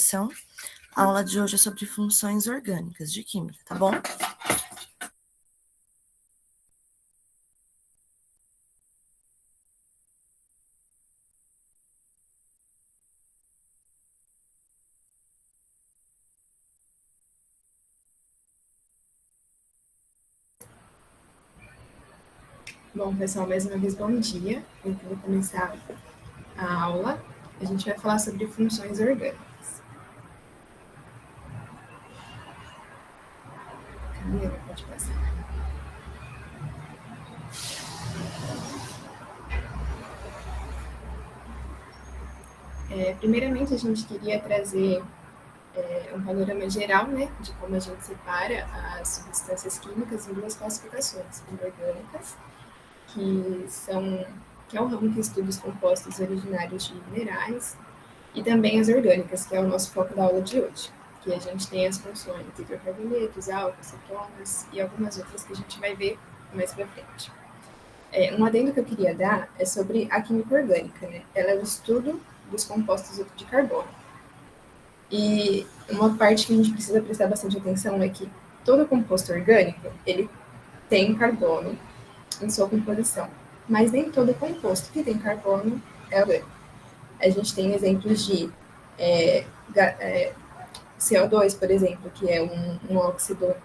atenção. A aula de hoje é sobre funções orgânicas de química, tá bom? Bom, pessoal, mais uma vez, bom dia. Então, vou começar a aula. A gente vai falar sobre funções orgânicas. Camila, pode passar. Primeiramente, a gente queria trazer um panorama geral, né, de como a gente separa as substâncias químicas em duas classificações, inorgânicas, que é o ramo que estuda os compostos originários de minerais, e também as orgânicas, que é o nosso foco da aula de hoje, que a gente tem as funções hidrocarbonetos, álcool, cetonas e algumas outras que a gente vai ver mais para frente. Um adendo que eu queria dar é sobre a química orgânica, né? Ela é o estudo dos compostos de carbono. E uma parte que a gente precisa prestar bastante atenção é que todo composto orgânico, ele tem carbono em sua composição, mas nem todo composto que tem carbono é orgânico. A gente tem exemplos de CO2, por exemplo, que é um óxido,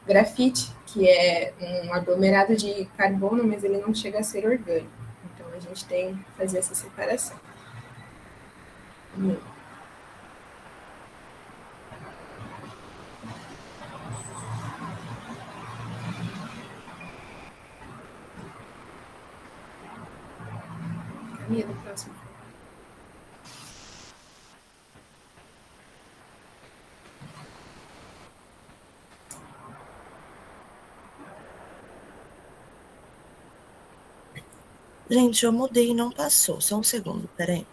grafite, que é um aglomerado de carbono, mas ele não chega a ser orgânico. Então, a gente tem que fazer essa separação. Camila, próximo. Gente, eu mudei e não passou. Só um segundo, peraí.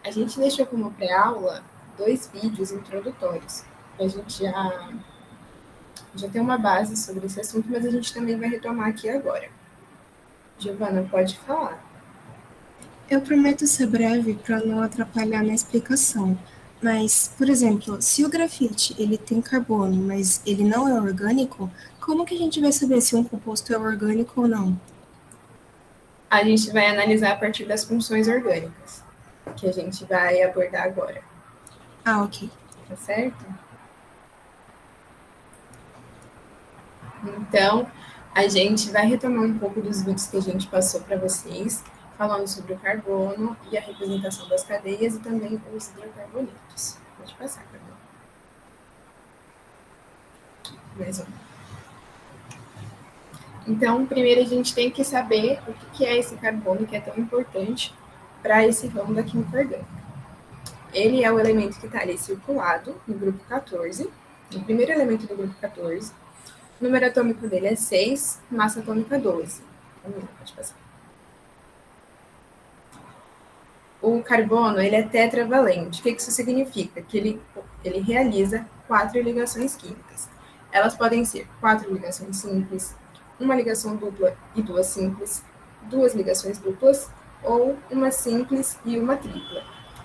A gente deixou como pré-aula 2 vídeos introdutórios, para a gente já ter uma base sobre esse assunto, mas a gente também vai retomar aqui agora. Giovana, pode falar. Eu prometo ser breve para não atrapalhar na explicação, mas, por exemplo, se o grafite ele tem carbono, mas ele não é orgânico, como que a gente vai saber se um composto é orgânico ou não? A gente vai analisar a partir das funções orgânicas, que a gente vai abordar agora. Ah, ok. Tá certo? Então, a gente vai retomar um pouco dos vídeos que a gente passou para vocês, falando sobre o carbono e a representação das cadeias e também os hidrocarbonetos. Pode passar, Carbono. Mais um. Então, primeiro a gente tem que saber o que é esse carbono que é tão importante para esse ramo da química orgânica. Ele é o elemento que está ali circulado no grupo 14, o primeiro elemento do grupo 14. O número atômico dele é 6, massa atômica 12. Pode passar. O carbono ele é tetravalente. O que isso significa? Que ele realiza 4 ligações químicas. Elas podem ser 4 ligações simples, uma ligação dupla e 2 simples, 2 ligações duplas, ou uma simples e uma tripla.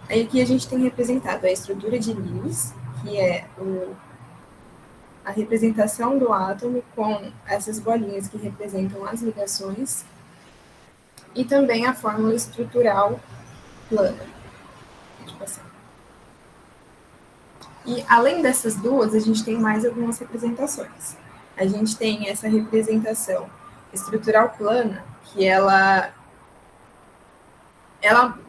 Aí aqui a gente tem representado a estrutura de Lewis, que é a representação do átomo com essas bolinhas que representam as ligações, e também a fórmula estrutural plana. Pode passar. E além dessas duas, a gente tem mais algumas representações. A gente tem essa representação estrutural plana, que ela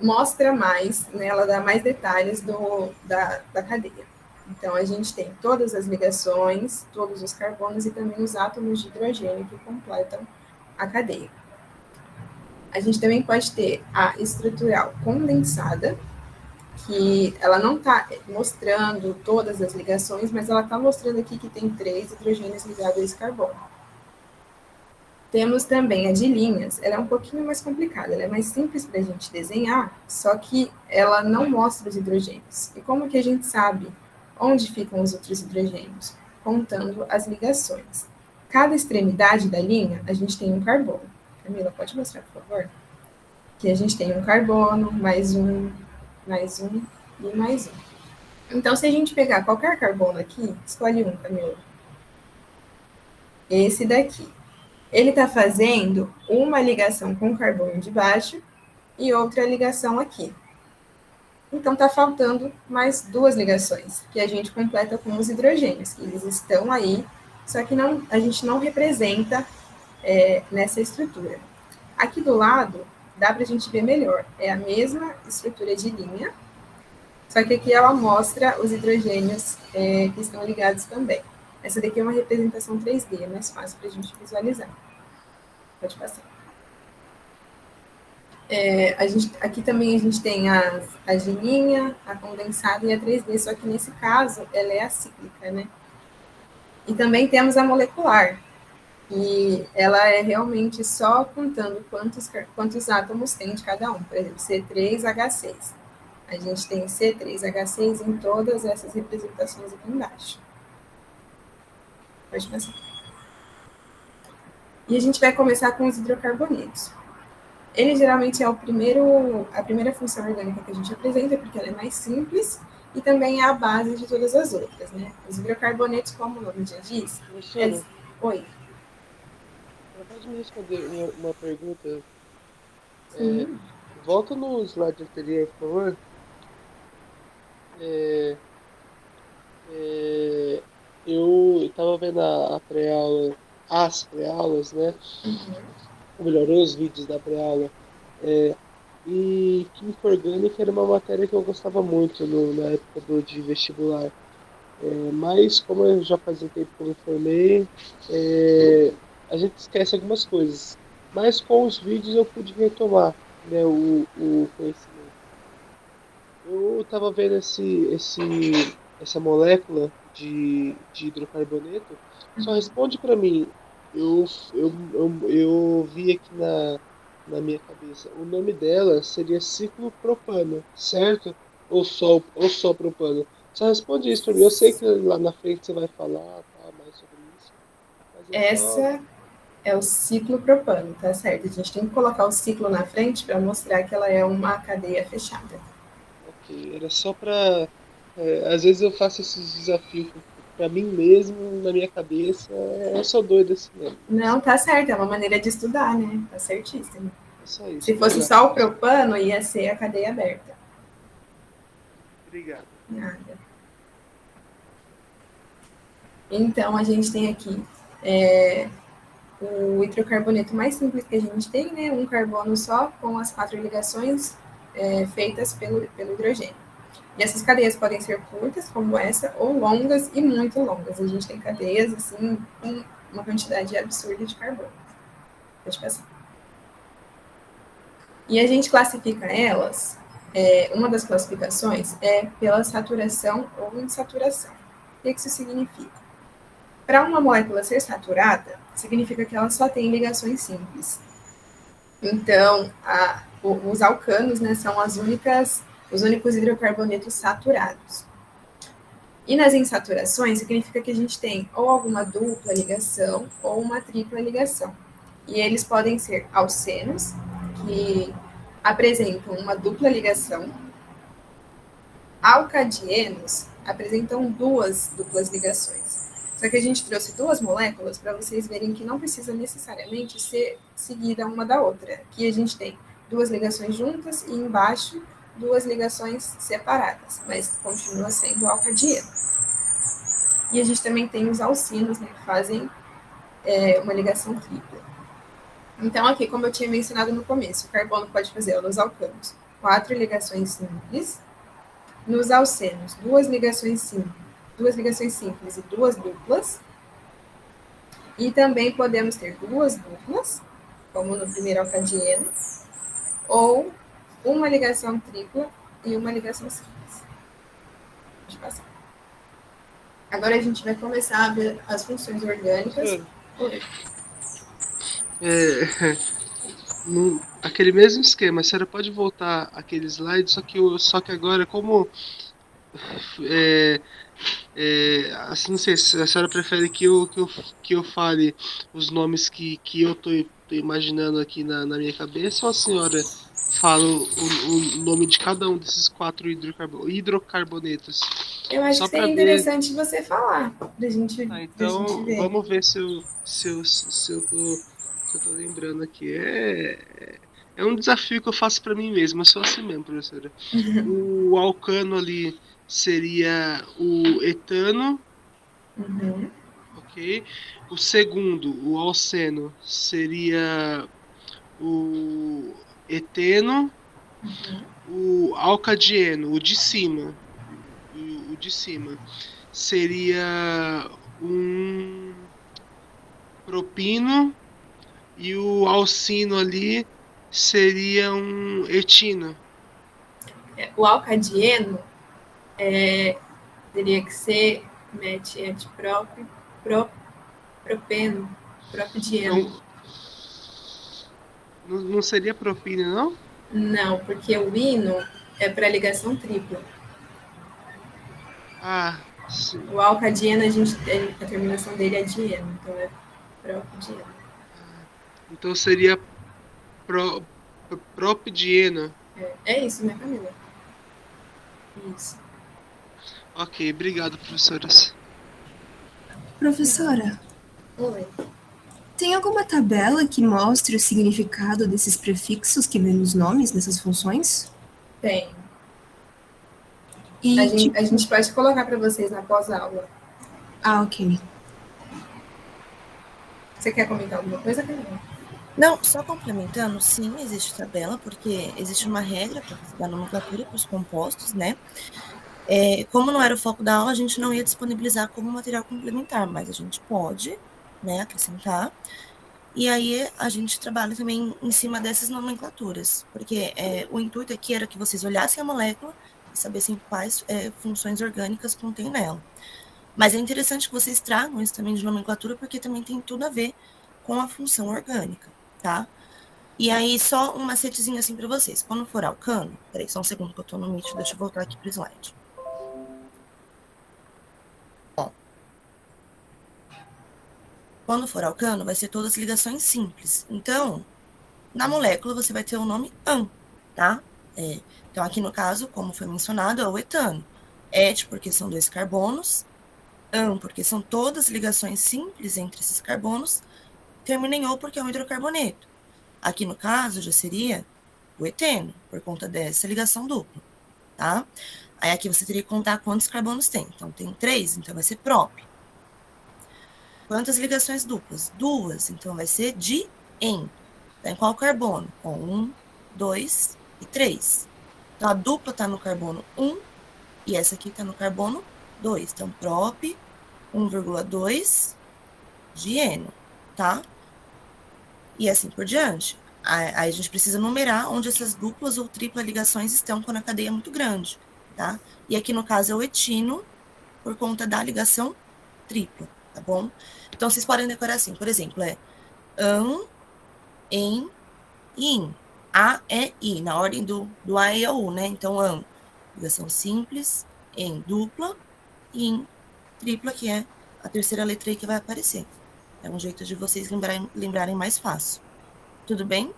mostra mais, né, ela dá mais detalhes da cadeia. Então, a gente tem todas as ligações, todos os carbonos e também os átomos de hidrogênio que completam a cadeia. A gente também pode ter a estrutural condensada, que ela não está mostrando todas as ligações, mas ela está mostrando aqui que tem 3 hidrogênios ligados a esse carbono. Temos também a de linhas, ela é um pouquinho mais complicada, ela é mais simples para a gente desenhar, só que ela não mostra os hidrogênios. E como que a gente sabe onde ficam os outros hidrogênios? Contando as ligações. Cada extremidade da linha, a gente tem um carbono. Camila, pode mostrar, por favor? Que a gente tem um carbono, mais um e mais um. Então, se a gente pegar qualquer carbono aqui, escolhe um, Camila. Esse daqui. Ele está fazendo uma ligação com o carbono de baixo e outra ligação aqui. Então, está faltando mais duas ligações, que a gente completa com os hidrogênios, que eles estão aí, só que não, a gente não representa nessa estrutura. Aqui do lado, dá para a gente ver melhor. É a mesma estrutura de linha, só que aqui ela mostra os hidrogênios que estão ligados também. Essa daqui é uma representação 3D, é mais fácil para a gente visualizar. Pode passar. Aqui também a gente tem a de linha, a condensada e a 3D, só que nesse caso ela é acíclica, né? E também temos a molecular, e ela é realmente só contando quantos átomos tem de cada um. Por exemplo, C3H6. A gente tem C3H6 em todas essas representações aqui embaixo. Pode passar. E a gente vai começar com os hidrocarbonetos. Ele geralmente é a primeira função orgânica que a gente apresenta, porque ela é mais simples e também é a base de todas as outras, né? Os hidrocarbonetos, como o nome já diz... Oi. Você pode me responder uma pergunta? Sim. Volta no slide anterior, por favor. Eu estava vendo a pré-aula, as pré-aulas, né? Ou melhor, os vídeos da pré-aula. E química orgânica era uma matéria que eu gostava muito na época de vestibular. Mas, como eu já fazia tempo que eu me formei, a gente esquece algumas coisas. Mas com os vídeos eu pude retomar, né, o conhecimento. Eu estava vendo essa molécula de hidrocarboneto. Só responde para mim. Eu vi aqui na minha cabeça. O nome dela seria ciclopropano, certo? Ou só propano. Só responde isso para mim. Eu sei que lá na frente você vai falar mais sobre isso. Essa é o ciclopropano, tá certo? A gente tem que colocar o ciclo na frente para mostrar que ela é uma cadeia fechada. Ok, era só para... às vezes eu faço esses desafios para mim mesmo, na minha cabeça. Eu sou doido assim mesmo. Não, tá certo, é uma maneira de estudar, né? Tá certíssimo. É só isso. Se fosse só o propano, ia ser a cadeia aberta. Obrigado. Nada. Então, a gente tem aqui o hidrocarboneto mais simples que a gente tem, né? Um carbono só, com as 4 ligações feitas pelo hidrogênio. E essas cadeias podem ser curtas, como essa, ou longas e muito longas. A gente tem cadeias, assim, com uma quantidade absurda de carbono. Pode passar. E a gente classifica elas, uma das classificações é pela saturação ou insaturação. O que isso significa? Para uma molécula ser saturada, significa que ela só tem ligações simples. Então, os alcanos, né, são os únicos hidrocarbonetos saturados. E nas insaturações, significa que a gente tem ou alguma dupla ligação ou uma tripla ligação. E eles podem ser alcenos, que apresentam uma dupla ligação. Alcadienos apresentam 2 duplas ligações. Só que a gente trouxe 2 moléculas para vocês verem que não precisa necessariamente ser seguida uma da outra. Aqui a gente tem 2 ligações juntas e embaixo 2 ligações separadas, mas continua sendo alcadieno. E a gente também tem os alcinos, né, que fazem uma ligação tripla. Então, aqui, como eu tinha mencionado no começo, o carbono pode fazer nos alcanos 4 ligações simples, nos alcenos 2 ligações simples e 2 duplas, e também podemos ter 2 duplas, como no primeiro alcadieno, ou uma ligação tripla e uma ligação simples. Deixa eu passar. Agora a gente vai começar a ver as funções orgânicas. Aquele mesmo esquema. A senhora pode voltar aquele slide, só que agora, como assim, não sei se a senhora prefere que eu fale os nomes que eu tô imaginando aqui na minha cabeça, ou a senhora fala o nome de cada um desses 4 hidrocarbonetos? Eu acho Só que seria para ver. interessante você falar, pra gente Então, ver. vamos ver se eu tô lembrando aqui. É um desafio que eu faço para mim mesmo. Eu sou assim mesmo, professora. O alcano ali seria o etano, Uhum. ok? O segundo, o alceno, seria o eteno. O alcadieno, o de cima, o de cima, seria um propino, e o alcino ali seria um etino. O alcadieno teria que ser metietilpropeno, propidieno. Não seria propino, não? Não, porque o ino é para ligação tripla. Sim. O alcadieno, a terminação dele é dieno, então é propidieno. Então seria propidieno. É isso, né, Camila? Isso. Ok, obrigado, professoras. Professora, Oi. tem alguma tabela que mostre o significado desses prefixos que vem nos nomes dessas funções? Tem. E, A gente pode colocar para vocês na pós-aula. ok. Você quer comentar alguma coisa, Camila? Não, só complementando, sim, existe tabela, porque existe uma regra para dar nomenclatura para os compostos, né? Como não era o foco da aula, a gente não ia disponibilizar como material complementar, mas a gente pode, né, acrescentar. E aí a gente trabalha também em cima dessas nomenclaturas, porque o intuito aqui era que vocês olhassem a molécula e sabessem quais funções orgânicas contém nela. Mas é interessante que vocês tragam isso também de nomenclatura, porque também tem tudo a ver com a função orgânica, tá? E aí, só um macetezinho assim para vocês. Quando for alcano, peraí, só um segundo que eu tô no Meet, deixa eu voltar aqui pro slide. Ó. Quando for alcano, vai ser todas ligações simples. Então, na molécula, você vai ter o nome AN, tá? Então, aqui no caso, como foi mencionado, é o etano. Et, porque são 2 carbonos. AN, porque são todas ligações simples entre esses carbonos. Termina em O, porque é um hidrocarboneto. Aqui no caso, já seria o eteno, por conta dessa ligação dupla, tá? Aí aqui você teria que contar quantos carbonos tem. Então, tem 3, então vai ser prop. Quantas ligações duplas? 2, então vai ser di-en. Tá em qual carbono? Com 1, 2 e 3. Então, a dupla está no carbono 1 e essa aqui está no carbono 2. Então, prop 1,2 dieno, tá? E assim por diante. Aí a gente precisa numerar onde essas duplas ou triplas ligações estão quando a cadeia é muito grande, tá? E aqui no caso é o etino, por conta da ligação tripla, tá bom? Então, vocês podem decorar assim, por exemplo, an, en, in. A, E, I, na ordem do A e o U, né? Então, an, ligação simples, em dupla, in, tripla, que é a terceira letra aí que vai aparecer. É um jeito de vocês lembrarem mais fácil. Tudo bem?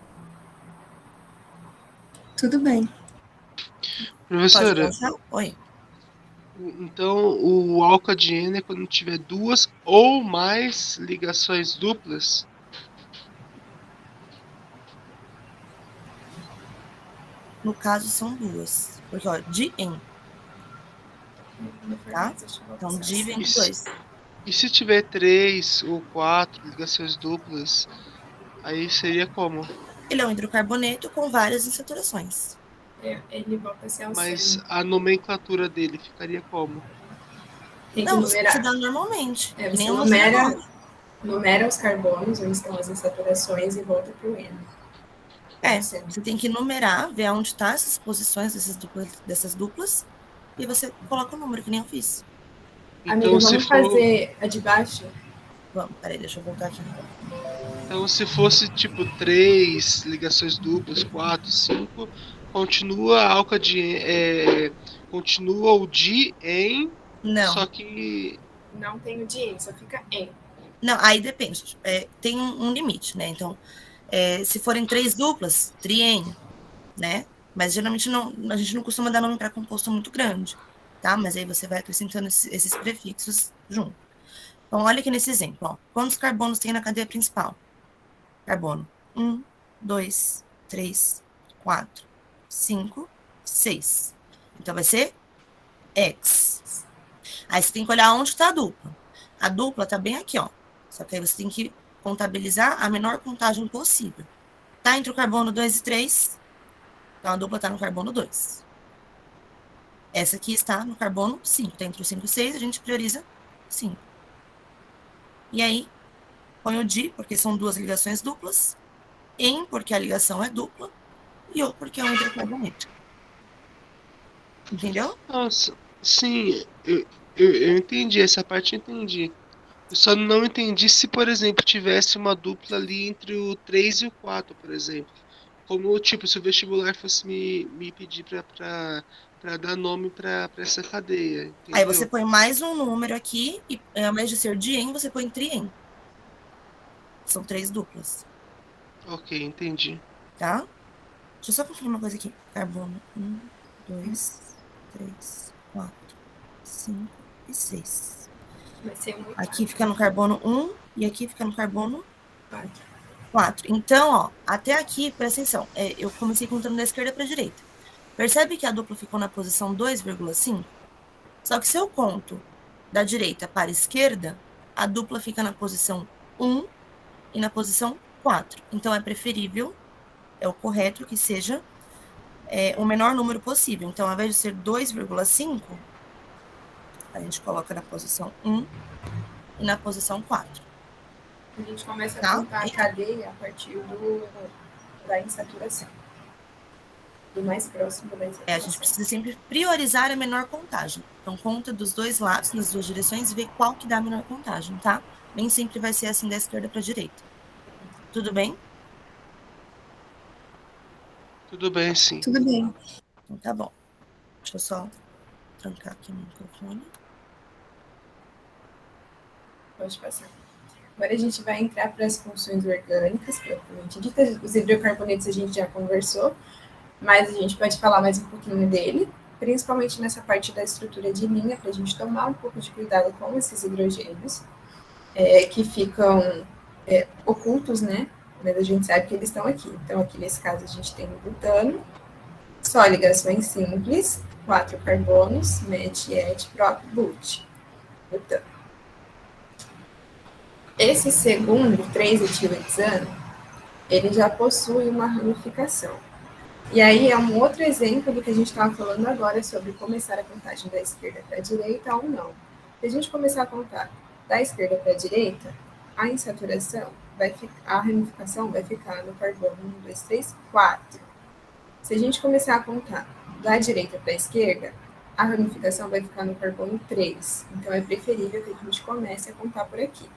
Tudo bem. Professora, Oi. então o alcadieno é quando tiver 2 ou mais ligações duplas? No caso, são 2. Porque, ó, di-en, tá? Então, di vem com 2. E se tiver 3 ou 4 ligações duplas, aí seria como? Ele é um hidrocarboneto com várias insaturações. Ele volta a ser alceno. Mas a nomenclatura dele ficaria como? Tem que Não, numerar. você dá normalmente. Você nem numera os carbonos, onde estão as insaturações, e volta para o N. Você tem que numerar, ver onde estão essas posições dessas duplas, e você coloca o número, que nem eu fiz. Amiga, vamos fazer a de baixo? Vamos, peraí, deixa eu voltar aqui. Então, se fosse tipo 3 ligações duplas, 4, 5, continua a continua o de em, Não. só que Não tem o de em, só fica em. Não, aí depende. Tem um limite, né? Então, se forem 3 duplas, triênio, né? Mas geralmente a gente não costuma dar nome para composto muito grande, tá? Mas aí você vai acrescentando esses prefixos junto. Então, olha aqui nesse exemplo, ó. Quantos carbonos tem na cadeia principal? Carbono 1, 2, 3, 4, 5, 6. Então, vai ser X. Aí você tem que olhar onde está a dupla. A dupla está bem aqui, ó. Só que aí você tem que contabilizar a menor contagem possível. Tá entre o carbono 2 e 3, então a dupla está no carbono 2. Essa aqui está no carbono 5. Tá entre o 5 e 6, a gente prioriza 5. E aí, põe o di, porque são 2 ligações duplas, em, porque a ligação é dupla, e o, porque é um hidrocarboneto. Entendeu? nossa, sim, eu entendi, essa parte eu entendi. Eu só não entendi se, por exemplo, tivesse uma dupla ali entre o 3 e o 4, por exemplo. Como, tipo, se o vestibular fosse me pedir pra dar nome pra essa cadeia, Aí você entendeu? põe mais um número aqui, e ao invés de ser diem, você põe triem. São 3 duplas, Ok, entendi. tá? Deixa eu só confirmar uma coisa aqui. Carbono 1, 2, 3, 4, 5 e 6. Vai ser muito Aqui fica no carbono 1 e aqui fica no carbono fácil. 4. Então, ó, até aqui, presta atenção. Eu comecei contando da esquerda para a direita. Percebe que a dupla ficou na posição 2,5? Só que se eu conto da direita para a esquerda, a dupla fica na posição 1 e na posição 4. Então, é preferível, é o correto que seja o menor número possível. Então, ao invés de ser 2,5, a gente coloca na posição 1 e na posição 4. A gente começa a Tá? contar a cadeia a partir da insaturação. Do mais próximo da insaturação. A gente precisa sempre priorizar a menor contagem. Então, conta dos dois lados, nas duas direções, e vê qual que dá a menor contagem, tá? Nem sempre vai ser assim da esquerda para a direita. Tudo bem? Tudo bem, sim. Tudo bem. Então, tá bom. Deixa eu só trancar aqui no microfone. Pode passar. Agora a gente vai entrar para as funções orgânicas, propriamente ditas. Os hidrocarbonetos a gente já conversou, mas a gente pode falar mais um pouquinho dele, principalmente nessa parte da estrutura de linha, para a gente tomar um pouco de cuidado com esses hidrogênios, que ficam ocultos, né? Mas a gente sabe que eles estão aqui. Então, aqui nesse caso, a gente tem o butano, só ligações simples, 4 carbonos, met, et, prop, but, butano. Esse segundo, 3-etilhexano, ele já possui uma ramificação. E aí é um outro exemplo do que a gente estava falando agora sobre começar a contagem da esquerda para a direita ou não. Se a gente começar a contar da esquerda para a direita, a insaturação a ramificação vai ficar no carbono 1, 2, 3, 4. Se a gente começar a contar da direita para a esquerda, a ramificação vai ficar no carbono 3. Então é preferível que a gente comece a contar por aqui.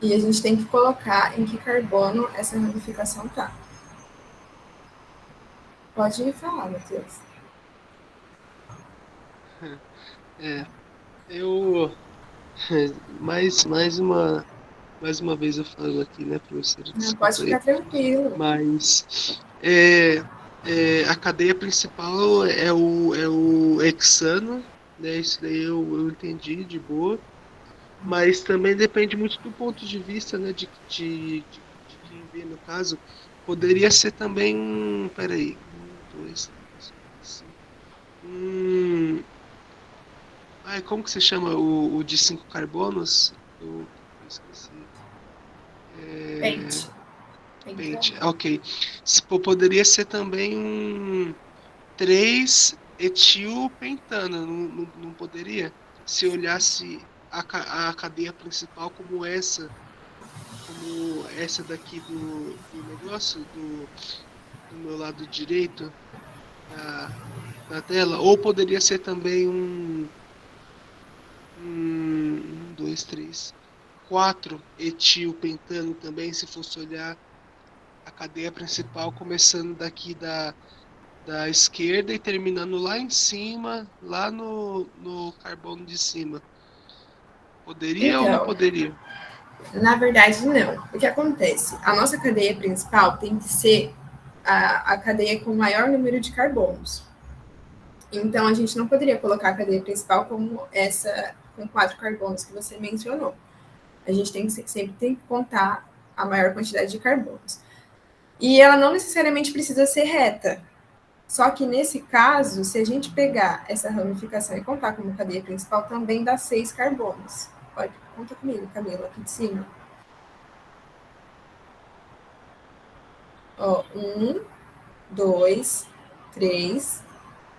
E a gente tem que colocar em que carbono essa ramificação está. Pode falar, Matheus. Eu mais uma vez eu falo aqui, né, professora? Não, pode ficar tranquilo. Mas a cadeia principal é o hexano, né? Isso daí eu entendi de boa. Mas também depende muito do ponto de vista, né, de quem vê, no caso. Poderia ser também um. Peraí. 1, 2, 3, 4, 5. Como que se chama o de 5 carbonos? Eu esqueci. Pente. Pente. Ok. Poderia ser também um 3-etilpentano, não poderia? Se olhasse a cadeia principal como essa daqui do negócio, do meu lado direito da tela, ou poderia ser também 2, 3, 4-etilpentano também, se fosse olhar a cadeia principal, começando daqui da esquerda e terminando lá em cima, lá no carbono de cima. Poderia ou não Então, poderia? na verdade, não. O que acontece? A nossa cadeia principal tem que ser a cadeia com o maior número de carbonos. Então, a gente não poderia colocar a cadeia principal como essa com 4 carbonos que você mencionou. A gente sempre tem que contar a maior quantidade de carbonos. E ela não necessariamente precisa ser reta. Só que nesse caso, se a gente pegar essa ramificação e contar como cadeia principal, também dá 6 carbonos. Pode, conta comigo, Camila, aqui de cima. Ó, 1, 2, 3,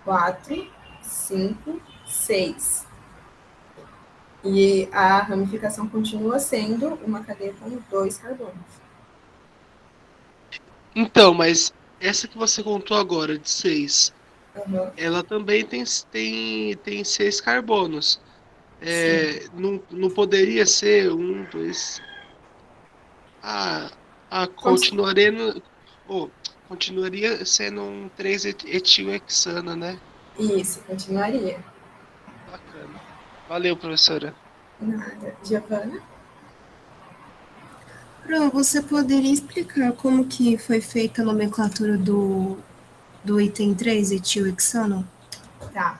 4, 5, 6. E a ramificação continua sendo uma cadeia com 2 carbonos. Então, mas essa que você contou agora, de 6, ela também tem 6 carbonos. Não poderia ser 1, 2... continuaria sendo um 3-etilhexano, né? Isso, continuaria. Bacana. Valeu, professora. Nada. Giovana? Pro, você poderia explicar como que foi feita a nomenclatura do item 3, etilhexano? Tá.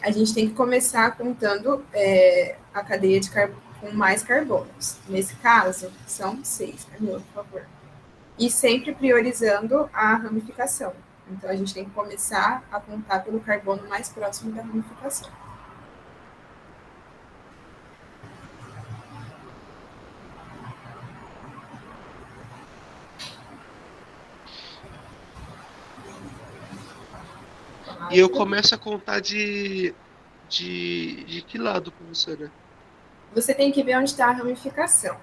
A gente tem que começar contando a cadeia de com mais carbonos. Nesse caso, são 6, Camila, por favor. E sempre priorizando a ramificação. Então, a gente tem que começar a contar pelo carbono mais próximo da ramificação. E eu começo a contar de que lado, professora? Você tem que ver onde está a ramificação.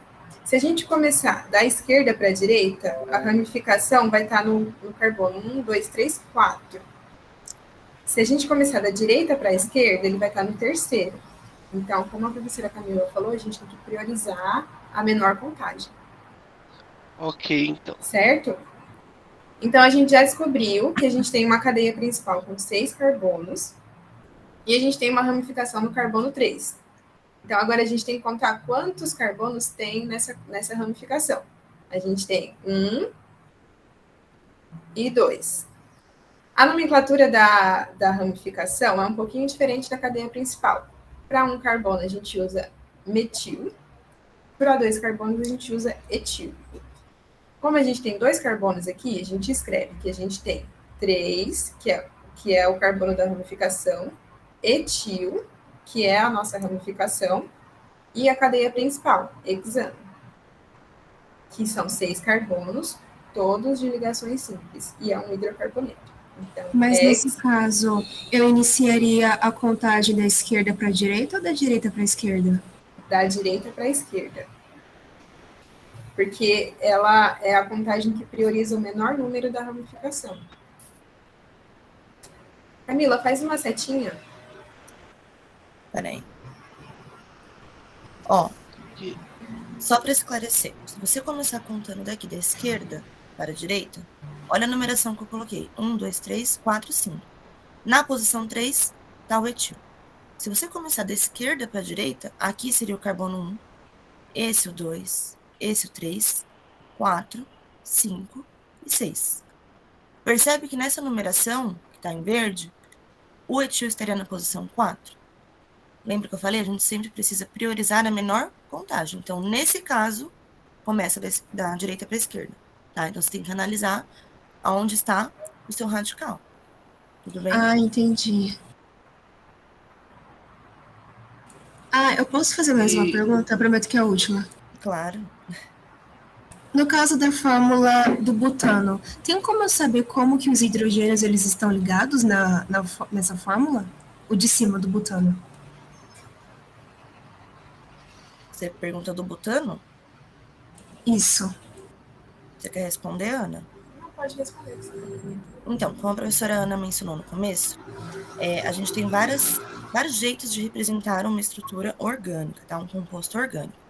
Se a gente começar da esquerda para a direita, a ramificação vai estar no carbono 1, 2, 3, 4. Se a gente começar da direita para a esquerda, ele vai estar no terceiro. Então, como a professora Camila falou, a gente tem que priorizar a menor contagem. Ok, então. Certo? Então, a gente já descobriu que a gente tem uma cadeia principal com 6 carbonos e a gente tem uma ramificação no carbono 3. Então, agora a gente tem que contar quantos carbonos tem nessa ramificação. A gente tem 1 e 2. A nomenclatura da ramificação é um pouquinho diferente da cadeia principal. Para um carbono, a gente usa metil. Para 2 carbonos, a gente usa etil. Como a gente tem 2 carbonos aqui, a gente escreve que a gente tem 3, que é o carbono da ramificação, etil, que é a nossa ramificação, e a cadeia principal, hexano, que são 6 carbonos, todos de ligações simples, e é um hidrocarboneto. Então, mas nesse caso, eu iniciaria a contagem da esquerda para a direita ou da direita para a esquerda? Da direita para a esquerda. Porque ela é a contagem que prioriza o menor número da ramificação. Camila, faz uma setinha. Peraí. Ó, só para esclarecer, se você começar contando daqui da esquerda para a direita, olha a numeração que eu coloquei. 1, 2, 3, 4, 5. Na posição 3, está o etil. Se você começar da esquerda para a direita, aqui seria o carbono 1, esse o 2, esse o 3, 4, 5 e 6. Percebe que nessa numeração, que está em verde, o etil estaria na posição 4. Lembra que eu falei? A gente sempre precisa priorizar a menor contagem. Então, nesse caso, começa da direita para a esquerda. Tá? Então, você tem que analisar aonde está o seu radical. Tudo bem? Ah, entendi. Eu posso fazer mais uma pergunta? Eu prometo que é a última. Claro. No caso da fórmula do butano, tem como eu saber como que os hidrogênios eles estão ligados nessa fórmula? O de cima do butano. Você pergunta do butano? Isso. Você quer responder, Ana? Não pode responder. Então, como a professora Ana mencionou no começo, a gente tem vários jeitos de representar uma estrutura orgânica, tá? Um composto orgânico.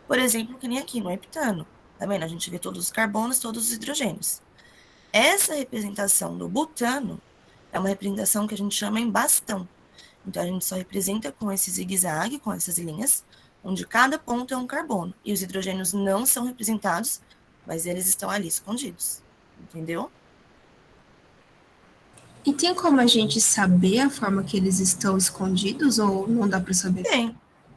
Por exemplo, que nem aqui no heptano. Tá vendo? A gente vê todos os carbonos, todos os hidrogênios. Essa representação do butano é uma representação que a gente chama em bastão. Então, a gente só representa com esse zigue-zague, com essas linhas, onde cada ponto é um carbono. E os hidrogênios não são representados, mas eles estão ali escondidos. Entendeu? E tem como a gente saber a forma que eles estão escondidos ou não dá para saber?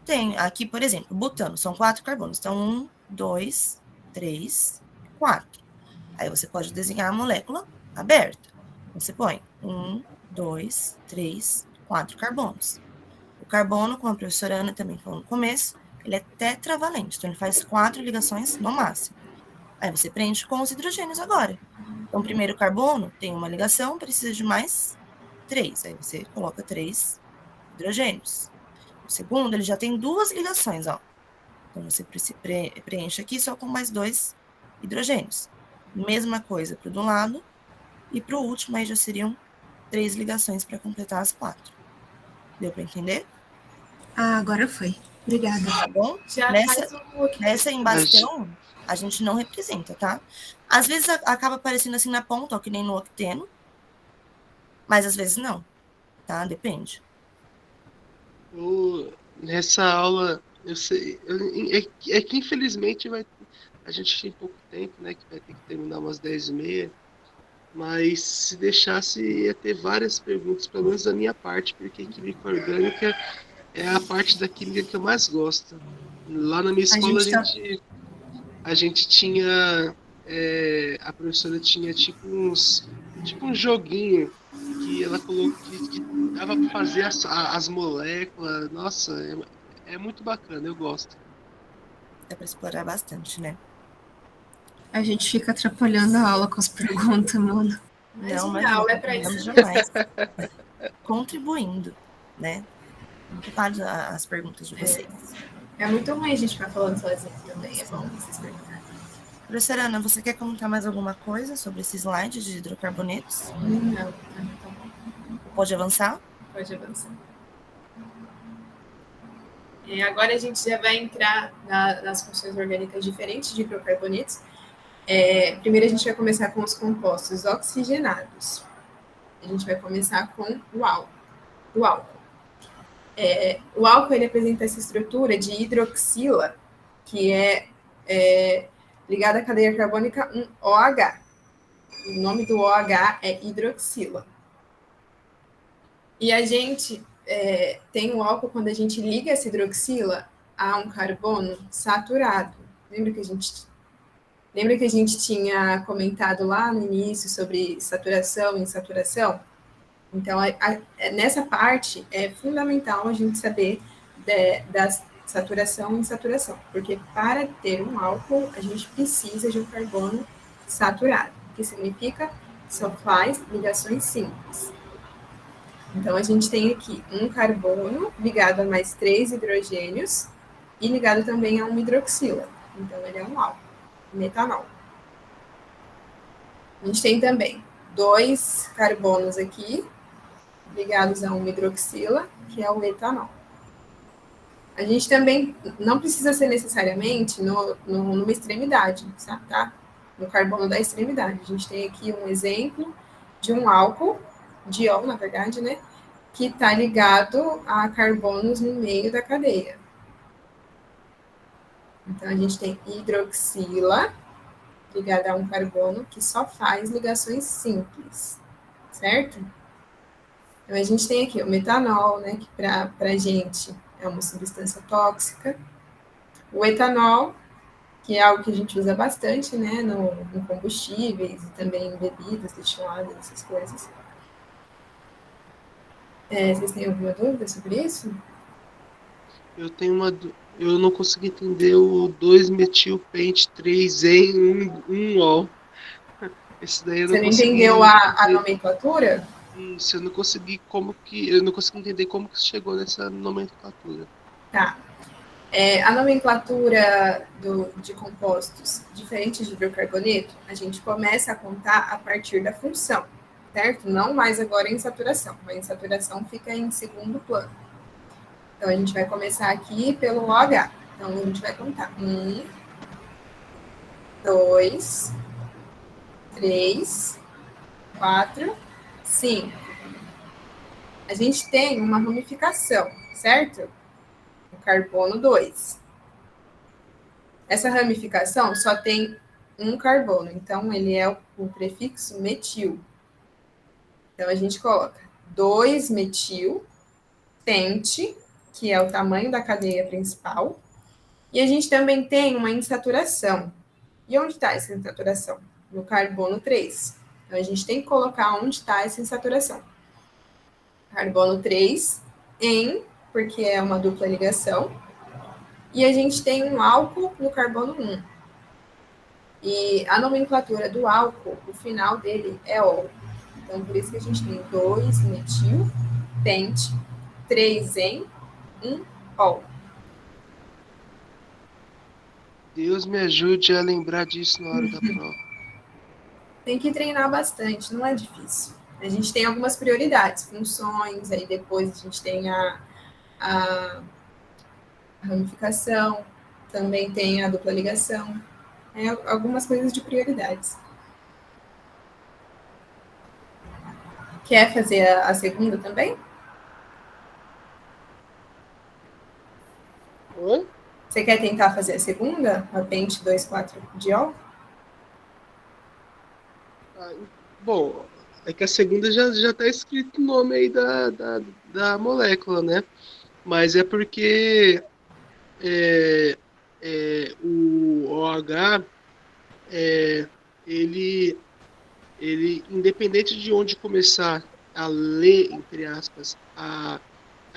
Tem. Aqui, por exemplo, butano, são 4 carbonos. Então, 1, 2, 3, 4. Aí você pode desenhar a molécula aberta. Você põe 1, 2, 3, 4 carbonos. O carbono, como a professora Ana também falou no começo, ele é tetravalente. Então, ele faz 4 ligações no máximo. Aí você preenche com os hidrogênios agora. Então, o primeiro carbono tem uma ligação, precisa de mais 3. Aí você coloca 3 hidrogênios. O segundo, ele já tem 2 ligações, ó. Então, você preenche aqui só com mais 2 hidrogênios. Mesma coisa para o do lado. E para o último, aí já seriam 3 ligações para completar as 4. Deu para entender? Ah, agora foi. Obrigada. Tá bom? Já Nessa em bastão, a gente não representa, tá? Às vezes acaba aparecendo assim na ponta, ó, que nem no octeno. Mas às vezes não, tá? Depende. Nessa aula, eu sei, é que infelizmente a gente tem pouco tempo, né? Que vai ter que terminar umas 10h30. Mas se deixasse, ia ter várias perguntas, pelo menos da minha parte, porque química orgânica é a parte da química que eu mais gosto. Lá na minha escola a gente tinha, a professora tinha tipo um joguinho que ela colocou que dava para fazer as moléculas. Nossa, é muito bacana, eu gosto. Dá para explorar bastante, né? A gente fica atrapalhando a aula com as perguntas, mano. Não, mas a aula é para isso. Jamais. Contribuindo, né? Muito válido as perguntas de vocês. É muito ruim a gente ficar falando sozinho também. É bom vocês perguntarem. Professora Ana, você quer comentar mais alguma coisa sobre esse slide de hidrocarbonetos? Não, tá bom. Pode avançar? Pode avançar. Agora a gente já vai entrar nas funções orgânicas diferentes de hidrocarbonetos. Primeiro a gente vai começar com os compostos oxigenados. A gente vai começar com o álcool. O álcool ele apresenta essa estrutura de hidroxila, que é ligada à cadeia carbônica OH. O nome do OH é hidroxila. E a gente tem o álcool quando a gente liga essa hidroxila a um carbono saturado. Lembra que a gente tinha comentado lá no início sobre saturação e insaturação? Então, nessa parte, é fundamental a gente saber da saturação e insaturação, porque para ter um álcool, a gente precisa de um carbono saturado, que significa que só faz ligações simples. Então, a gente tem aqui um carbono ligado a mais 3 hidrogênios e ligado também a uma hidroxila. Então, ele é um álcool, metanol. A gente tem também 2 carbonos aqui, ligados a uma hidroxila, que é o etanol. A gente também não precisa ser necessariamente numa extremidade, tá? No carbono da extremidade. A gente tem aqui um exemplo de um álcool, diol, na verdade, né? Que está ligado a carbonos no meio da cadeia. Então, a gente tem hidroxila ligada a um carbono que só faz ligações simples, certo? Então, a gente tem aqui o metanol, né, que para a gente é uma substância tóxica. O etanol, que é algo que a gente usa bastante, né, no combustíveis e também em bebidas destiladas, essas coisas. Vocês têm alguma dúvida sobre isso? Eu não consegui entender o 2-metil-pente 3 em 1-ol. Esse daí eu não consegui. Você não entendeu a nomenclatura? Isso, eu não consegui entender como que chegou nessa nomenclatura. Tá. A nomenclatura de compostos diferentes de hidrocarboneto, a gente começa a contar a partir da função, certo? Não mais agora em saturação, mas em saturação fica em segundo plano. Então, a gente vai começar aqui pelo OH. Então, a gente vai contar. 1, 2, 3, 4, 5. A gente tem uma ramificação, certo? O carbono 2. Essa ramificação só tem um carbono, então ele é o prefixo metil. Então a gente coloca 2-metil, pente, que é o tamanho da cadeia principal, e a gente também tem uma insaturação. E onde está essa insaturação? No carbono 3. Então a gente tem que colocar onde está essa insaturação. Carbono 3 em, porque é uma dupla ligação, e a gente tem um álcool no carbono 1. E a nomenclatura do álcool, o final dele é ol. Então, por isso que a gente tem 2-metil, pente, 3 em, 1 ol. Deus me ajude a lembrar disso na hora da prova. Tem que treinar bastante, não é difícil. A gente tem algumas prioridades, funções, aí depois a gente tem a ramificação, também tem a dupla ligação, algumas coisas de prioridades. Quer fazer a segunda também? Oi? Você quer tentar fazer a segunda? A pente 2,4-diol? Bom, é que a segunda já tá escrito o nome aí da molécula, né? Mas é porque o OH, ele, independente de onde começar a ler, entre aspas, a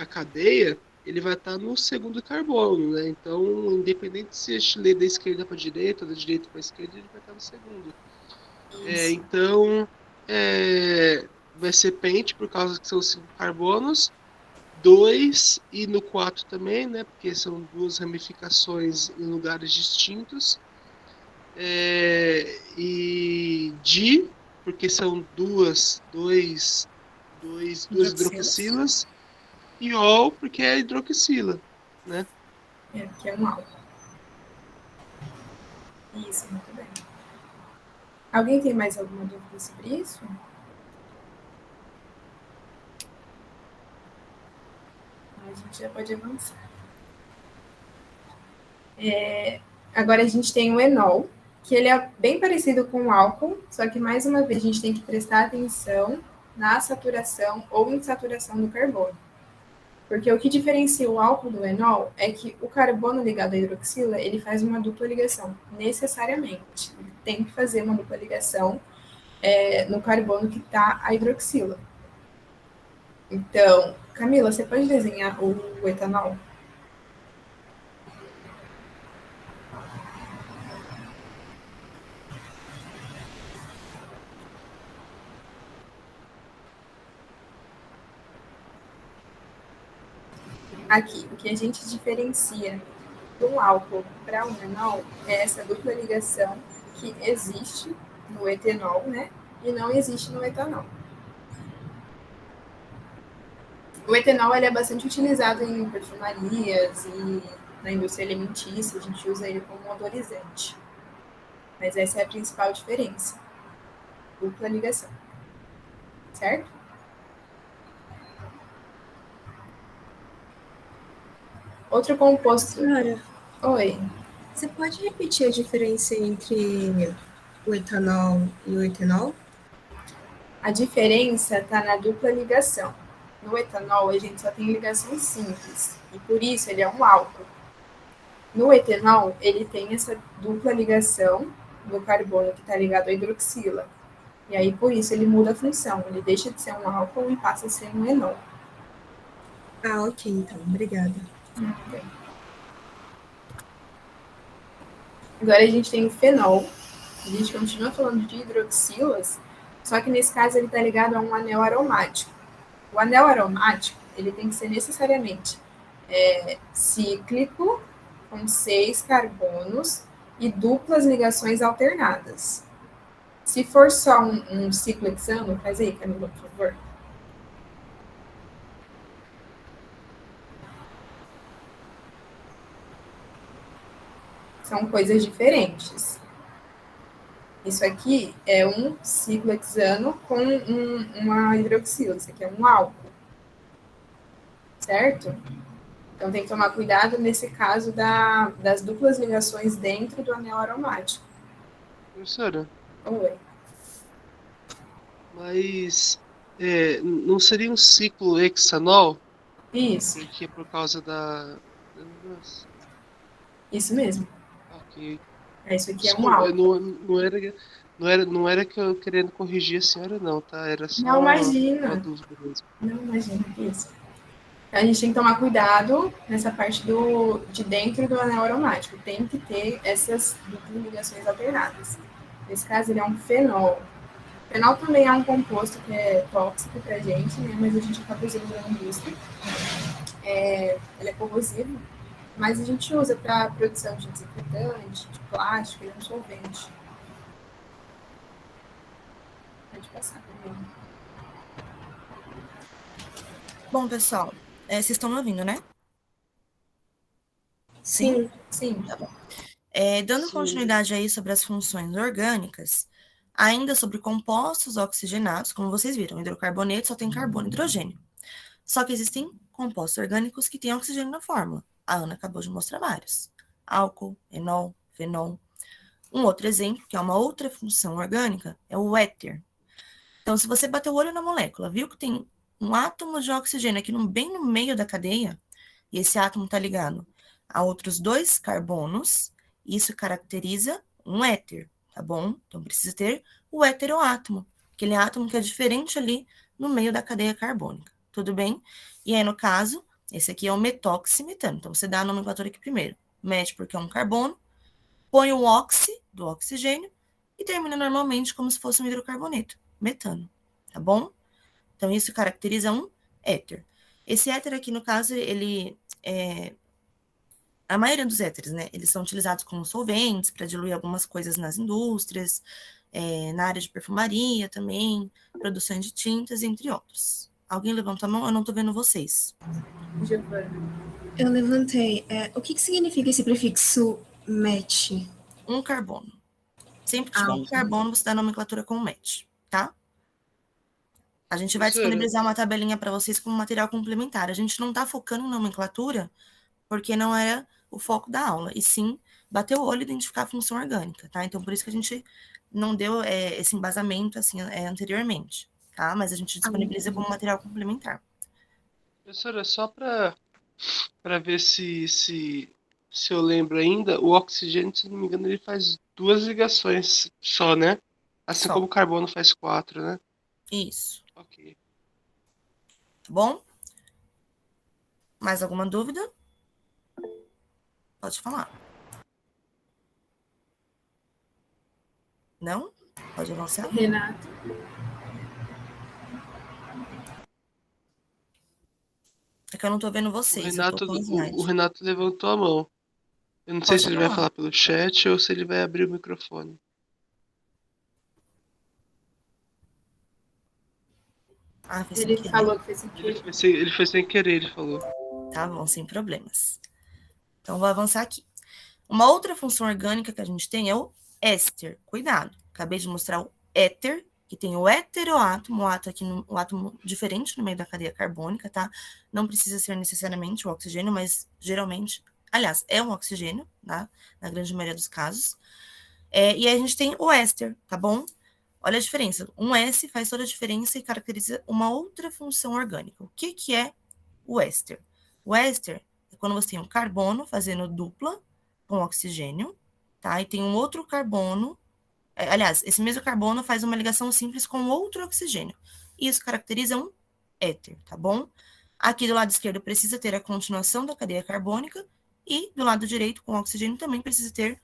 cadeia, ele vai estar no segundo carbono, né? Então, independente se a gente ler da esquerda para a direita ou da direita para a esquerda, ele vai estar no segundo. Então, vai ser pente por causa que são 5 carbonos, 2 e no 4 também, né? Porque são duas ramificações em lugares distintos. E di, porque são duas hidroxilas. E ol, porque é hidroxila, né? Porque é um álcool. Isso, muito bem. Alguém tem mais alguma dúvida sobre isso? A gente já pode avançar. Agora a gente tem o enol, que ele é bem parecido com o álcool, só que mais uma vez a gente tem que prestar atenção na saturação ou insaturação do carbono. Porque o que diferencia o álcool do enol é que o carbono ligado à hidroxila, ele faz uma dupla ligação, necessariamente. Ele tem que fazer uma dupla ligação no carbono que está a hidroxila. Então, Camila, você pode desenhar o etanol? Aqui, o que a gente diferencia de um álcool para um enol é essa dupla ligação que existe no etanol, né? E não existe no etanol. O etanol ele é bastante utilizado em perfumarias e na indústria alimentícia, a gente usa ele como odorizante. Mas essa é a principal diferença. Dupla ligação. Certo? Outro composto... Senhora, Oi. você pode repetir a diferença entre o etanol e o etanol? A diferença está na dupla ligação. No etanol, a gente só tem ligações simples, e por isso ele é um álcool. No etanol, ele tem essa dupla ligação do carbono que está ligado à hidroxila. E aí, por isso, ele muda a função. Ele deixa de ser um álcool e passa a ser um enol. Ah, ok, então. Obrigada. Okay. Agora a gente tem o fenol. A gente continua falando de hidroxilas, só que nesse caso ele está ligado a um anel aromático. O anel aromático ele tem que ser necessariamente cíclico, com 6 carbonos e duplas ligações alternadas. Se for só um ciclo hexano, faz aí, Camila, por favor. São coisas diferentes. Isso aqui é um ciclohexano com uma hidroxila. Isso aqui é um álcool. Certo? Então, tem que tomar cuidado nesse caso das duplas ligações dentro do anel aromático. Professora, Oi. mas não seria um ciclo hexanol? Isso. Que é por causa da... Nossa, Isso mesmo. ok. Isso aqui Desculpa, é um álcool. não era que eu querendo corrigir a senhora, não, tá? Era só Não, imagina. uma dúvida mesmo. Não, imagina que isso. Então, a gente tem que tomar cuidado nessa parte de dentro do anel aromático. Tem que ter essas duplas ligações alternadas. Nesse caso, ele é um fenol. O fenol também é um composto que é tóxico pra gente, né? Mas a gente acaba usando na indústria. Ele é corrosivo, mas a gente usa para produção de desinfetante, de plástico, ele é um solvente. Pode passar também. Bom, pessoal, vocês estão me ouvindo, né? Sim. Sim. Tá bom. Dando Sim. continuidade aí sobre as funções orgânicas, ainda sobre compostos oxigenados, como vocês viram, hidrocarboneto só tem carbono e hidrogênio. Só que existem compostos orgânicos que têm oxigênio na fórmula. A Ana acabou de mostrar vários. Álcool, enol, fenol. Um outro exemplo, que é uma outra função orgânica, é o éter. Então, se você bater o olho na molécula, viu que tem um átomo de oxigênio aqui bem no meio da cadeia, e esse átomo está ligado a outros 2 carbonos, isso caracteriza um éter, tá bom? Então, precisa ter o heteroátomo, aquele átomo que é diferente ali no meio da cadeia carbônica, tudo bem? E aí, no caso, esse aqui é o metoximetano. Então, você dá a nomenclatura aqui primeiro. Met porque é um carbono, põe o oxi do oxigênio e termina normalmente como se fosse um hidrocarboneto, metano, tá bom? Então, isso caracteriza um éter. Esse éter aqui, no caso, ele a maioria dos éteres, né? Eles são utilizados como solventes para diluir algumas coisas nas indústrias, na área de perfumaria também, produção de tintas, entre outros. Alguém levanta a mão? Eu não estou vendo vocês. Giovana. Eu levantei. O que significa esse prefixo met? Um carbono. Sempre que tiver um carbono, você dá a nomenclatura com met, tá? A gente vai disponibilizar uma tabelinha para vocês como material complementar. A gente não está focando em nomenclatura porque não era o foco da aula, e sim bater o olho e identificar a função orgânica, tá? Então, por isso que a gente não deu esse embasamento assim anteriormente, tá? Mas a gente disponibiliza como material complementar. Professora, só para ver se eu lembro ainda, o oxigênio, se não me engano, ele faz 2 ligações só, né? Assim Só. como o carbono faz 4, né? Isso. Ok. Tá bom? Mais alguma dúvida? Pode falar. Não? Pode avançar? Renato. É que eu não tô vendo vocês, eu tô com o slide. O Renato levantou a mão. Eu não sei se ele vai falar pelo chat ou se ele vai abrir o microfone. Foi Ele falou que foi sem querer. Ele foi sem querer, ele falou. Tá bom, sem problemas. Então, vou avançar aqui. Uma outra função orgânica que a gente tem é o éster. Cuidado, acabei de mostrar o éter, que tem o heteroátomo, o átomo diferente no meio da cadeia carbônica, tá? Não precisa ser necessariamente o oxigênio, mas geralmente, aliás, é um oxigênio, tá? Na grande maioria dos casos. E aí a gente tem o éster, tá bom? Olha a diferença. Um S faz toda a diferença e caracteriza uma outra função orgânica. O que é o éster? O éster é quando você tem um carbono fazendo dupla com oxigênio, tá? E tem um outro carbono, aliás, esse mesmo carbono faz uma ligação simples com outro oxigênio. Isso caracteriza um éter, tá bom? Aqui do lado esquerdo precisa ter a continuação da cadeia carbônica e do lado direito, com oxigênio, também precisa ter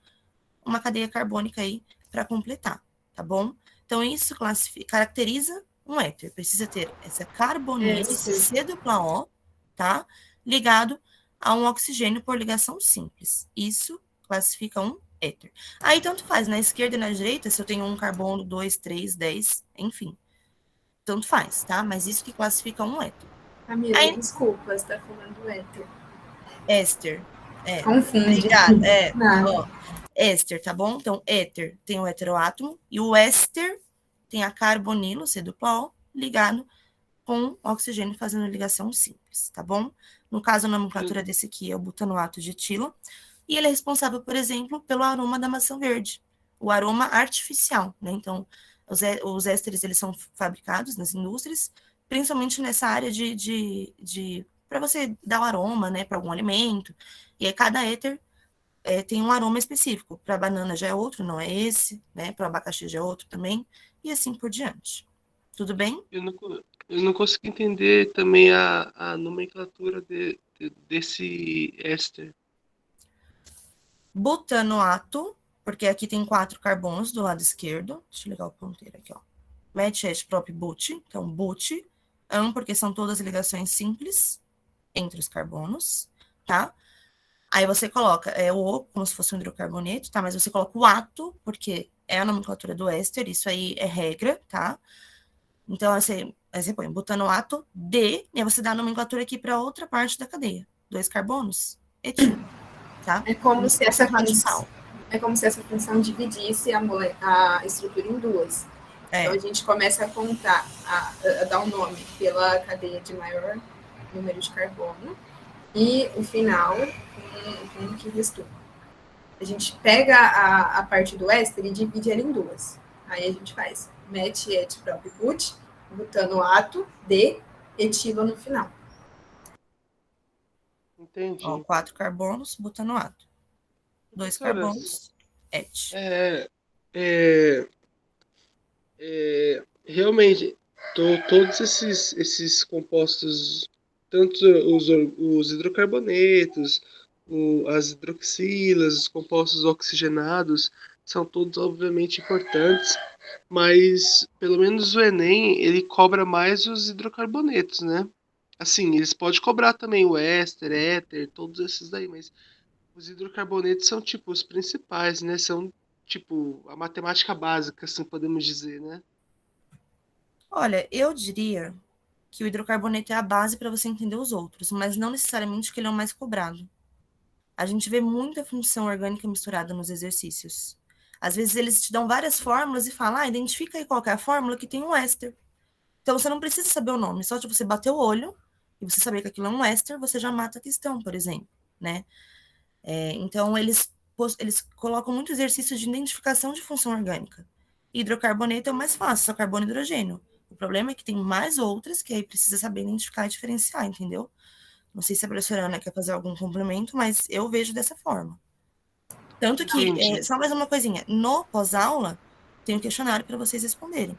uma cadeia carbônica aí para completar, tá bom? Então, isso caracteriza um éter. Precisa ter essa carbonilase, esse C-O, tá? Ligado a um oxigênio por ligação simples. Isso classifica um éter. Aí, tanto faz, na esquerda e na direita, se eu tenho um carbono, 2, 3, 10, enfim. Tanto faz, tá? Mas isso que classifica um éter. Camila, desculpa, você tá falando éter. Éster. Confunde. Obrigada. Nada. Ó, éster, tá bom? Então, éter tem o heteroátomo e o éster tem a carbonilo, C dupla O, ligado com oxigênio fazendo ligação simples, tá bom? No caso, a nomenclatura desse aqui é o butanoato de etilo, e ele é responsável, por exemplo, pelo aroma da maçã verde, o aroma artificial, né? Então, os ésteres, eles são fabricados nas indústrias, principalmente nessa área para você dar o aroma, né, para algum alimento, e aí cada éter tem um aroma específico. Para banana já é outro, não é esse, né? Para abacaxi já é outro também, e assim por diante. Tudo bem? Eu não consigo entender também a nomenclatura desse éster. Butanoato, porque aqui tem 4 carbonos do lado esquerdo. Deixa eu ligar o ponteiro aqui, ó. Met próprio but, então but. Porque são todas ligações simples entre os carbonos, tá? Aí você coloca o O como se fosse um hidrocarboneto, tá? Mas você coloca o ato, porque é a nomenclatura do éster, isso aí é regra, tá? Então, aí você põe butanoato de, e aí você dá a nomenclatura aqui para outra parte da cadeia. 2 carbonos, etilo, tá? É como se essa radical. É como se essa função dividisse a estrutura em duas. Então, a gente começa a contar, a dar um nome pela cadeia de maior número de carbono, e o final com o que restou. A gente pega a parte do éster e divide ela em duas. Aí a gente faz met et próprio but, butanoato de etilo no final. Entendi. Ó, 4 carbonos, butanoato. 2 carbonos, et. Realmente, todos esses compostos, tanto os hidrocarbonetos, as hidroxilas, os compostos oxigenados, são todos obviamente importantes, mas pelo menos o Enem, ele cobra mais os hidrocarbonetos, né? Assim, eles podem cobrar também o éster, éter, todos esses daí, mas os hidrocarbonetos são tipo os principais, né? São tipo a matemática básica, assim podemos dizer, né? Olha, eu diria que o hidrocarboneto é a base para você entender os outros, mas não necessariamente que ele é o mais cobrado. A gente vê muita função orgânica misturada nos exercícios. Às vezes eles te dão várias fórmulas e falam, identifica aí qual é a fórmula que tem um éster. Então você não precisa saber o nome, só de você bater o olho e você saber que aquilo é um éster, você já mata a questão, por exemplo, né? Então eles colocam muito exercício de identificação de função orgânica. Hidrocarboneto é o mais fácil, só carbono e hidrogênio. O problema é que tem mais outras que aí precisa saber identificar e diferenciar, entendeu? Não sei se a professora Ana quer fazer algum complemento, mas eu vejo dessa forma. Tanto que, só mais uma coisinha, no pós-aula tem um questionário para vocês responderem.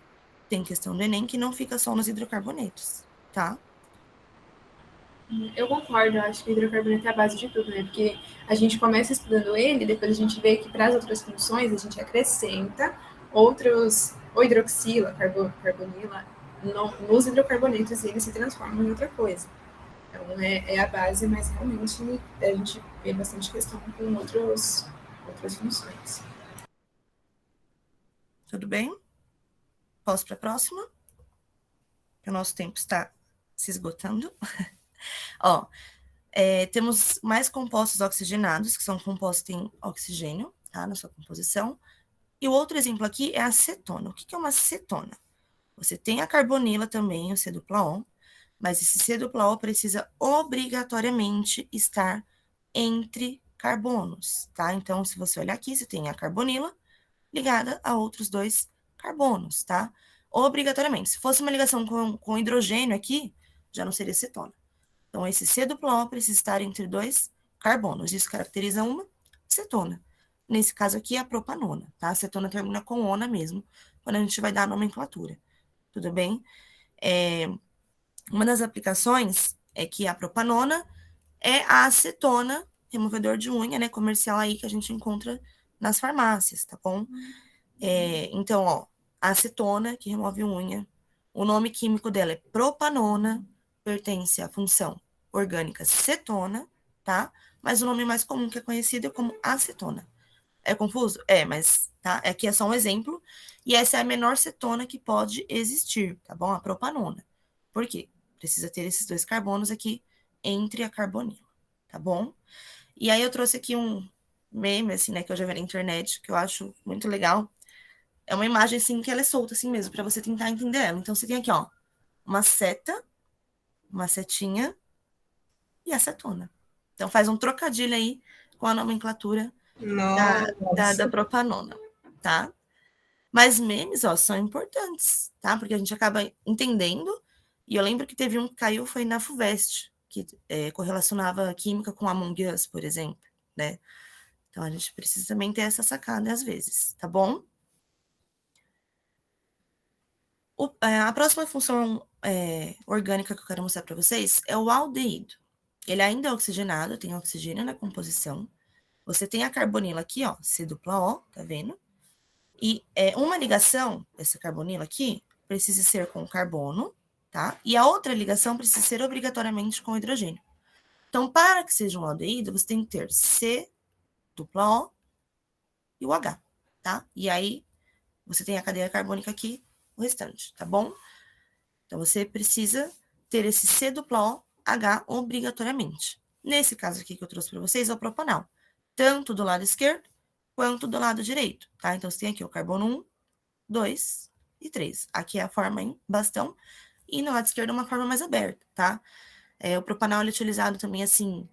Tem questão do Enem que não fica só nos hidrocarbonetos, tá? Eu concordo, eu acho que o hidrocarboneto é a base de tudo, né? Porque a gente começa estudando ele, depois a gente vê que para as outras funções a gente acrescenta outros, ou hidroxila, carbonila, nos hidrocarbonetos e eles se transformam em outra coisa. Então é a base, mas realmente a gente vê bastante questão com outras funções. Tudo bem? Posso para a próxima? O nosso tempo está se esgotando. Ó, temos mais compostos oxigenados, que são compostos que têm oxigênio, tá, na sua composição. E o outro exemplo aqui é a acetona. O que é uma acetona? Você tem a carbonila também, o C dupla O, mas esse C dupla O precisa obrigatoriamente estar entre carbonos, tá? Então, se você olhar aqui, você tem a carbonila ligada a outros 2 carbonos, tá? Obrigatoriamente. Se fosse uma ligação com hidrogênio aqui, já não seria cetona. Então, esse C dupla O precisa estar entre 2 carbonos. Isso caracteriza uma cetona. Nesse caso aqui, é a propanona, tá? A cetona termina com ona mesmo, quando a gente vai dar a nomenclatura. Tudo bem? Uma das aplicações é que a propanona é a acetona, removedor de unha, né, comercial aí que a gente encontra nas farmácias, tá bom? Então, ó, a acetona, que remove unha, o nome químico dela é propanona, pertence à função orgânica cetona, tá? Mas o nome mais comum que é conhecido é como acetona. É confuso? Mas tá? Aqui é só um exemplo. E essa é a menor cetona que pode existir, tá bom? A propanona. Por quê? Precisa ter esses 2 carbonos aqui entre a carbonila, tá bom? E aí eu trouxe aqui um meme, assim, né, que eu já vi na internet, que eu acho muito legal. É uma imagem, assim, que ela é solta, assim mesmo, para você tentar entender ela. Então, você tem aqui, ó, uma seta, uma setinha e a cetona. Então, faz um trocadilho aí com a nomenclatura da propanona, tá? Mas memes, ó, são importantes, tá? Porque a gente acaba entendendo. E eu lembro que teve um que caiu, foi na FUVEST, que correlacionava química com Among Us, por exemplo, né? Então, a gente precisa também ter essa sacada às vezes, tá bom? A próxima função orgânica que eu quero mostrar para vocês é o aldeído. Ele ainda é oxigenado, tem oxigênio na composição. Você tem a carbonila aqui, ó, C-O, tá vendo? E uma ligação dessa carbonila aqui precisa ser com carbono, tá? E a outra ligação precisa ser obrigatoriamente com hidrogênio. Então, para que seja um aldeído, você tem que ter C-O e o H, tá? E aí, você tem a cadeia carbônica aqui, o restante, tá bom? Então, você precisa ter esse C-O, H obrigatoriamente. Nesse caso aqui que eu trouxe para vocês, é o propanal. Tanto do lado esquerdo, quanto do lado direito, tá? Então, você tem aqui o carbono 1, 2 e 3. Aqui é a forma em bastão, e no lado esquerdo é uma forma mais aberta, tá? O propanal é utilizado também, assim,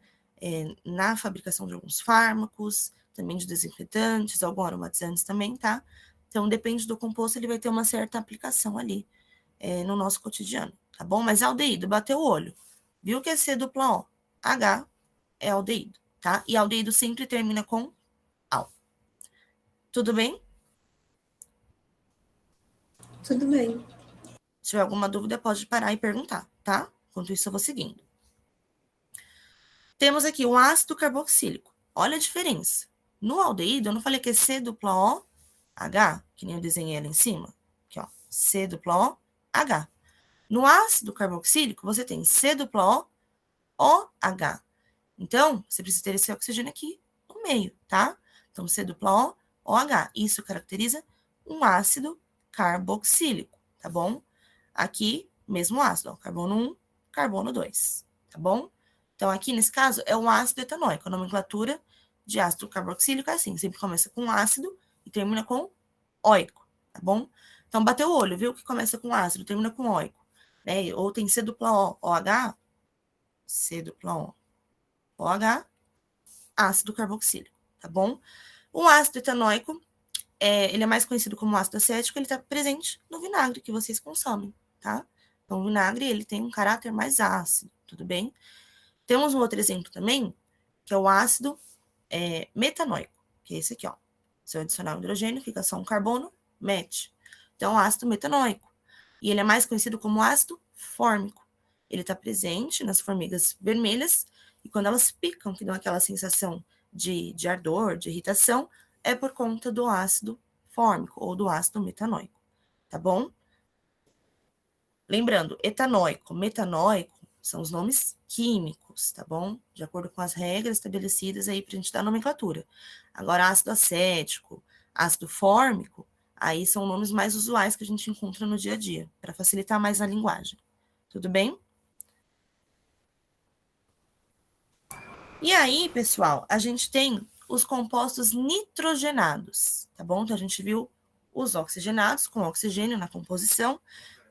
na fabricação de alguns fármacos, também de desinfetantes, alguns aromatizantes também, tá? Então, depende do composto, ele vai ter uma certa aplicação ali no nosso cotidiano, tá bom? Mas aldeído, bateu o olho, viu que é C-O, H é aldeído, tá? E aldeído sempre termina com al. Tudo bem? Tudo bem. Se tiver alguma dúvida, pode parar e perguntar, tá? Enquanto isso, eu vou seguindo. Temos aqui o ácido carboxílico. Olha a diferença. No aldeído, eu não falei que é C-O, H, que nem eu desenhei ali em cima. Aqui, ó, C-O, H. No ácido carboxílico, você tem C-O, OH. Então, você precisa ter esse oxigênio aqui no meio, tá? Então, C-O, OH. Isso caracteriza um ácido carboxílico, tá bom? Aqui, mesmo ácido, ó, carbono 1, carbono 2, tá bom? Então, aqui nesse caso, é um ácido etanóico. A nomenclatura de ácido carboxílico é assim, sempre começa com ácido e termina com óico, tá bom? Então, bateu o olho, viu que começa com ácido, termina com óico, né? Ou tem C-O, OH, C-O, OH, ácido carboxílico, tá bom? O ácido etanóico, ele é mais conhecido como ácido acético, ele está presente no vinagre que vocês consomem, tá? Então, o vinagre, ele tem um caráter mais ácido, tudo bem? Temos um outro exemplo também, que é o ácido metanóico, que é esse aqui, ó. Se eu adicionar o hidrogênio, fica só um carbono, mete. Então, ácido metanóico. E ele é mais conhecido como ácido fórmico. Ele está presente nas formigas vermelhas, e quando elas picam, que dão aquela sensação de ardor, de irritação, é por conta do ácido fórmico ou do ácido metanóico, tá bom? Lembrando, etanóico, metanóico são os nomes químicos, tá bom? De acordo com as regras estabelecidas aí para a gente dar nomenclatura. Agora, ácido acético, ácido fórmico, aí são nomes mais usuais que a gente encontra no dia a dia, para facilitar mais a linguagem. Tudo bem? E aí, pessoal, a gente tem os compostos nitrogenados, tá bom? Então, a gente viu os oxigenados com oxigênio na composição,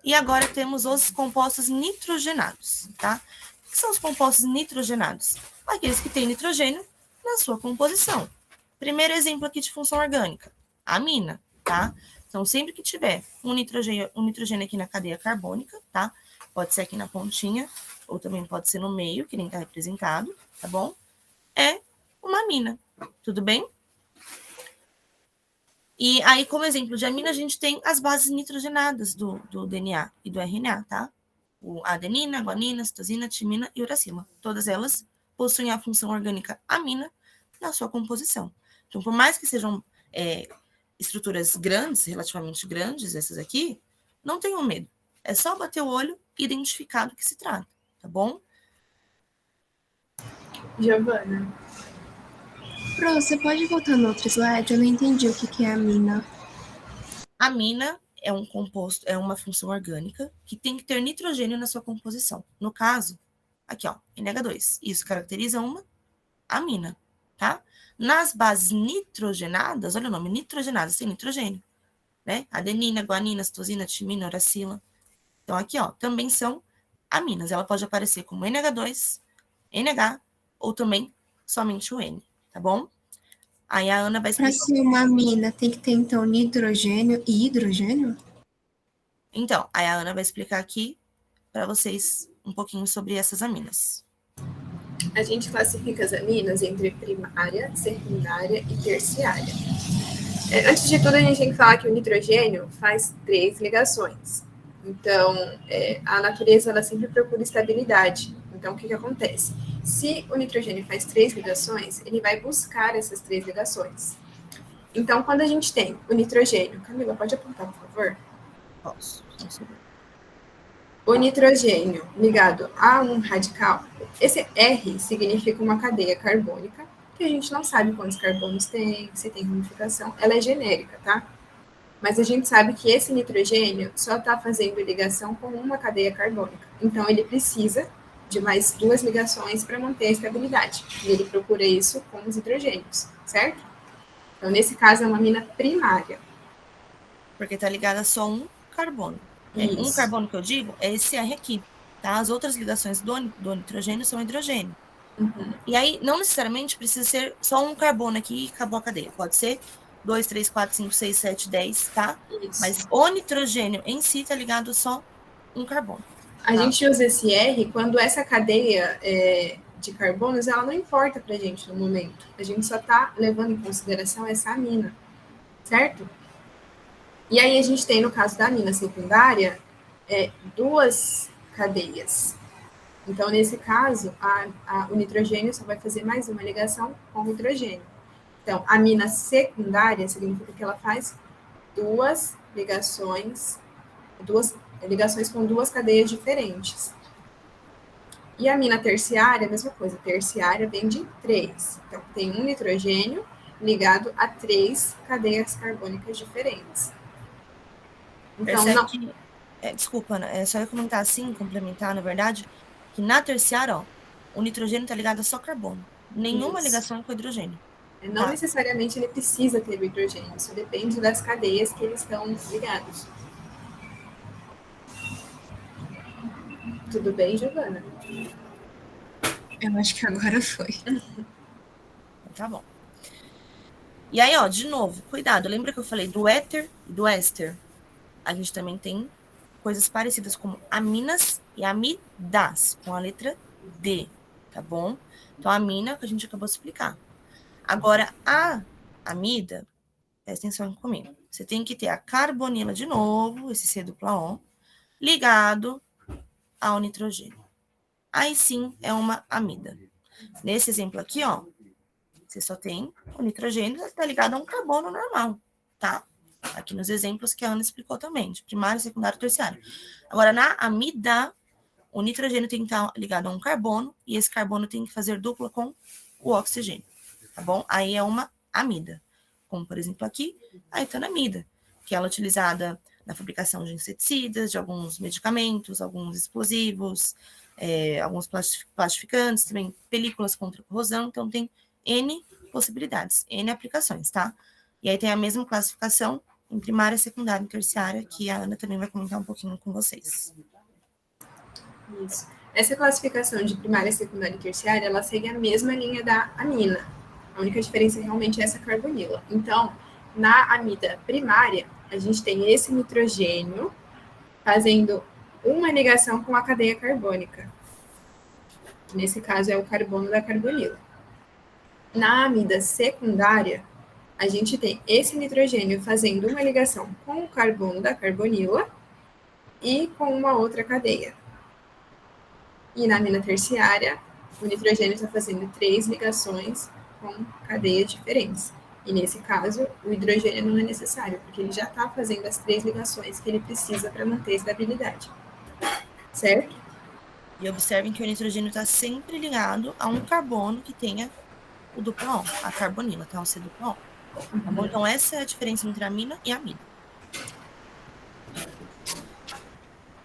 e agora temos os compostos nitrogenados, tá? O que são os compostos nitrogenados? Aqueles que têm nitrogênio na sua composição. Primeiro exemplo aqui de função orgânica, amina, tá? Então, sempre que tiver um nitrogênio aqui na cadeia carbônica, tá? Pode ser aqui na pontinha, ou também pode ser no meio, que nem está representado, tá bom? É uma amina, tudo bem? E aí, como exemplo de amina, a gente tem as bases nitrogenadas do DNA e do RNA, tá? A adenina, a guanina, a citosina, a timina e uracila. Todas elas possuem a função orgânica amina na sua composição. Então, por mais que sejam estruturas grandes, relativamente grandes, essas aqui, não tenham medo. É só bater o olho e identificar do que se trata, tá bom? Giovana. Pro, você pode voltar no outro slide? Eu não entendi o que é amina. Amina é um composto, é uma função orgânica que tem que ter nitrogênio na sua composição. No caso, aqui, ó, NH2. Isso caracteriza uma amina, tá? Nas bases nitrogenadas, olha o nome, nitrogenadas, tem nitrogênio, né? Adenina, guanina, citosina, timina, uracila. Então, aqui, ó, também são aminas. Ela pode aparecer como NH2, NH, ou também somente o N, tá bom? Aí a Ana vai Para explicar. ser uma amina, tem que ter, então, nitrogênio e hidrogênio? Então, aí a Ana vai explicar aqui para vocês um pouquinho sobre essas aminas. A gente classifica as aminas entre primária, secundária e terciária. Antes de tudo, a gente tem que falar que o nitrogênio faz 3 ligações. Então, a natureza ela sempre procura estabilidade. Então, o que acontece? Se o nitrogênio faz 3 ligações, ele vai buscar essas 3 ligações. Então, quando a gente tem o nitrogênio... Camila, pode apontar, por favor? Posso. O nitrogênio ligado a um radical, esse R significa uma cadeia carbônica, que a gente não sabe quantos carbonos tem, se tem ramificação, ela é genérica, tá? Mas a gente sabe que esse nitrogênio só está fazendo ligação com uma cadeia carbônica. Então, ele precisa de mais 2 ligações para manter a estabilidade. E ele procura isso com os hidrogênios, certo? Então, nesse caso, é uma amina primária. Porque tá ligada só a um carbono. Um Isso. carbono que eu digo é esse R aqui, tá? As outras ligações do nitrogênio são hidrogênio. Uhum. E aí, não necessariamente precisa ser só um carbono aqui e acabou a cadeia. Pode ser 2, 3, 4, 5, 6, 7, 10, tá? Isso. Mas o nitrogênio em si tá ligado só um carbono. A gente usa esse R quando essa cadeia de carbonos, ela não importa pra gente no momento. A gente só tá levando em consideração essa amina, certo? E aí a gente tem, no caso da amina secundária, 2 cadeias. Então, nesse caso, o nitrogênio só vai fazer mais uma ligação com o hidrogênio. Então, a amina secundária significa que ela faz 2 ligações com 2 cadeias diferentes. E a amina terciária, a mesma coisa. Terciária vem de 3. Então, tem um nitrogênio ligado a 3 cadeias carbônicas diferentes. Então, Percebe não... que... desculpa, Ana, só ia comentar assim, complementar, na verdade, que na terciária, ó, o nitrogênio tá ligado a só carbono. Nenhuma ligação com o hidrogênio. Não necessariamente ele precisa ter o hidrogênio. Isso depende das cadeias que eles estão ligados. Tudo bem, Giovana? Eu acho que agora foi. Tá bom. E aí, ó, de novo, cuidado. Lembra que eu falei do éter e do éster? A gente também tem coisas parecidas como aminas e amidas, com a letra D, tá bom? Então, a amina que a gente acabou de explicar. Agora, a amida, presta atenção comigo. Você tem que ter a carbonila de novo, esse C dupla O, ligado ao nitrogênio. Aí sim é uma amida. Nesse exemplo aqui, ó, você só tem o nitrogênio, está ligado a um carbono normal, tá? Aqui nos exemplos que a Ana explicou também, de primário, secundário e terciário. Agora, na amida, o nitrogênio tem que estar ligado a um carbono, e esse carbono tem que fazer dupla com o oxigênio, tá bom? Aí é uma amida. Como, por exemplo, aqui, a etanamida, que ela é utilizada na fabricação de inseticidas, de alguns medicamentos, alguns explosivos, alguns plastificantes, também películas contra corrosão, então tem N possibilidades, N aplicações, tá? E aí tem a mesma classificação em primária, secundária e terciária, que a Ana também vai comentar um pouquinho com vocês. Isso. Essa classificação de primária, secundária e terciária, ela segue a mesma linha da amina. A única diferença realmente é essa carbonila. Então, na amida primária, a gente tem esse nitrogênio fazendo uma ligação com a cadeia carbônica. Nesse caso, é o carbono da carbonila. Na amida secundária, a gente tem esse nitrogênio fazendo uma ligação com o carbono da carbonila e com uma outra cadeia. E na amina terciária, o nitrogênio está fazendo 3 ligações com cadeias diferentes. E nesse caso, o hidrogênio não é necessário, porque ele já está fazendo as 3 ligações que ele precisa para manter a estabilidade. Certo? E observem que o nitrogênio está sempre ligado a um carbono que tenha o duplo O, a carbonila, tá? O C duplo O. Tá bom? Então, essa é a diferença entre a amina e a amida.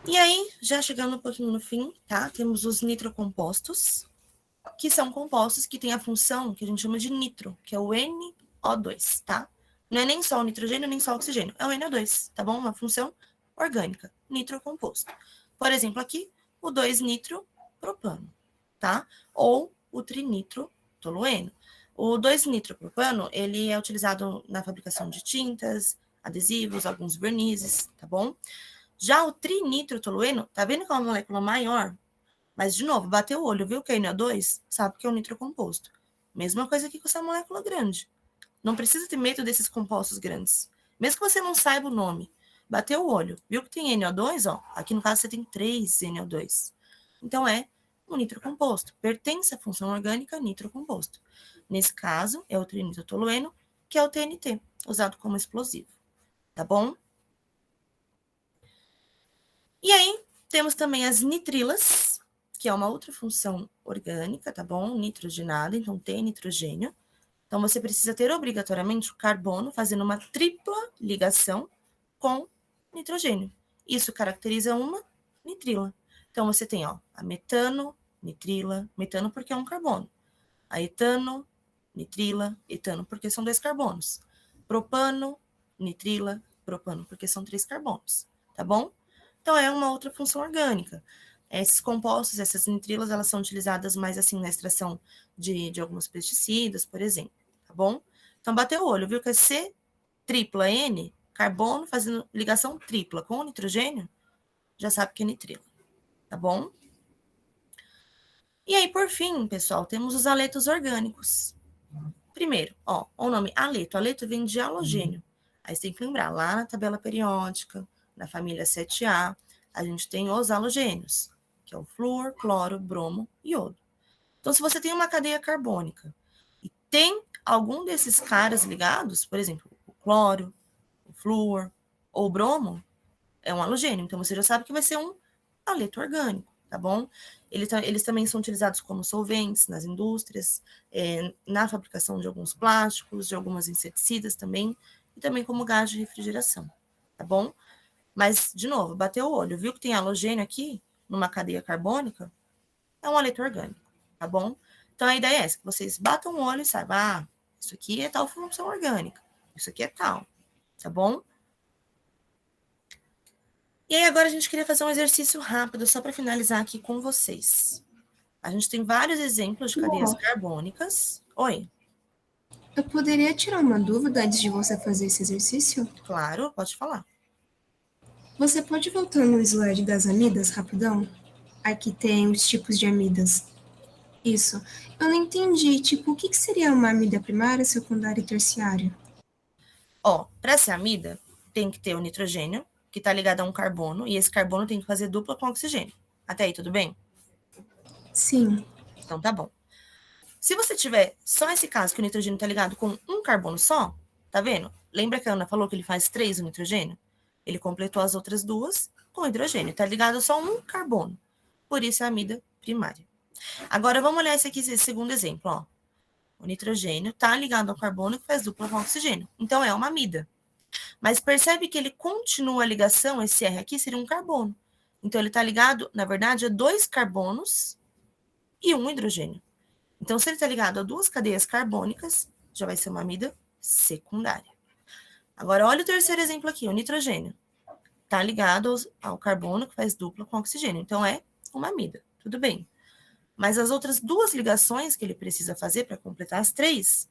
E aí, já chegando um pouquinho no fim, tá? Temos os nitrocompostos, que são compostos que têm a função que a gente chama de nitro, que é o NO2, tá? Não é nem só o nitrogênio, nem só o oxigênio, é o NO2, tá bom? Uma função orgânica, nitrocomposto. Por exemplo, aqui, o 2-nitropropano, tá? Ou o trinitrotolueno. O 2-nitropropano, ele é utilizado na fabricação de tintas, adesivos, alguns vernizes, tá bom? Já o trinitrotolueno, tá vendo que é uma molécula maior? Mas, de novo, bateu o olho, viu que é NO2, sabe que é um nitrocomposto. Mesma coisa aqui com essa molécula grande. Não precisa ter medo desses compostos grandes. Mesmo que você não saiba o nome, bateu o olho, viu que tem NO2, ó, aqui no caso você tem 3 NO2. Então é um nitrocomposto, pertence à função orgânica nitrocomposto. Nesse caso, é o trinitrotolueno, que é o TNT, usado como explosivo. Tá bom? E aí, temos também as nitrilas, que é uma outra função orgânica, tá bom? Nitrogenada, então tem nitrogênio. Então, você precisa ter obrigatoriamente o carbono fazendo uma tripla ligação com nitrogênio. Isso caracteriza uma nitrila. Então, você tem, ó, a metano, nitrila, metano porque é um carbono. A etano, nitrila, etano porque são 2 carbonos. Propano, nitrila, propano porque são 3 carbonos, tá bom? Então, é uma outra função orgânica. Esses compostos, essas nitrilas, elas são utilizadas mais assim na extração de alguns pesticidas, por exemplo, tá bom? Então, bateu o olho, viu que é C tripla N, carbono fazendo ligação tripla com o nitrogênio, já sabe que é nitrila, tá bom? E aí, por fim, pessoal, temos os aletos orgânicos. Primeiro, ó, o nome aleto. Aleto vem de halogênio. Aí você tem que lembrar, lá na tabela periódica, na família 7A, a gente tem os halogênios, que é o flúor, cloro, bromo e iodo. Então, se você tem uma cadeia carbônica e tem algum desses caras ligados, por exemplo, o cloro, o flúor ou o bromo, é um halogênio. Então, você já sabe que vai ser um aleto orgânico, tá bom? Eles também são utilizados como solventes nas indústrias, na fabricação de alguns plásticos, de algumas inseticidas também, e também como gás de refrigeração, tá bom? Mas, de novo, bateu o olho, viu que tem halogênio aqui, numa cadeia carbônica, é um aleto orgânico, tá bom? Então, a ideia é essa, que vocês batam o olho e saibam, isso aqui é tal função orgânica, isso aqui é tal, tá bom? E aí, agora a gente queria fazer um exercício rápido, só para finalizar aqui com vocês. A gente tem vários exemplos de cadeias carbônicas. Oi? Eu poderia tirar uma dúvida antes de você fazer esse exercício? Claro, pode falar. Você pode voltar no slide das amidas, rapidão? Aqui tem os tipos de amidas. Isso. Eu não entendi, tipo, o que seria uma amida primária, secundária e terciária? Ó, para ser amida, tem que ter o nitrogênio, que está ligado a um carbono, e esse carbono tem que fazer dupla com oxigênio. Até aí, tudo bem? Sim. Então tá bom. Se você tiver só esse caso que o nitrogênio está ligado com um carbono só, tá vendo? Lembra que a Ana falou que ele faz 3 o nitrogênio? Ele completou as outras 2 com hidrogênio. Está ligado só um carbono. Por isso é a amida primária. Agora vamos olhar esse aqui, esse segundo exemplo, ó. O nitrogênio está ligado ao carbono que faz dupla com oxigênio. Então é uma amida. Mas percebe que ele continua a ligação, esse R aqui seria um carbono. Então ele está ligado, na verdade, a 2 carbonos e um hidrogênio. Então, se ele está ligado a 2 cadeias carbônicas, já vai ser uma amida secundária. Agora, olha o terceiro exemplo aqui, o nitrogênio. Está ligado ao carbono que faz dupla com oxigênio. Então, é uma amida. Tudo bem. Mas as outras 2 ligações que ele precisa fazer para completar as 3,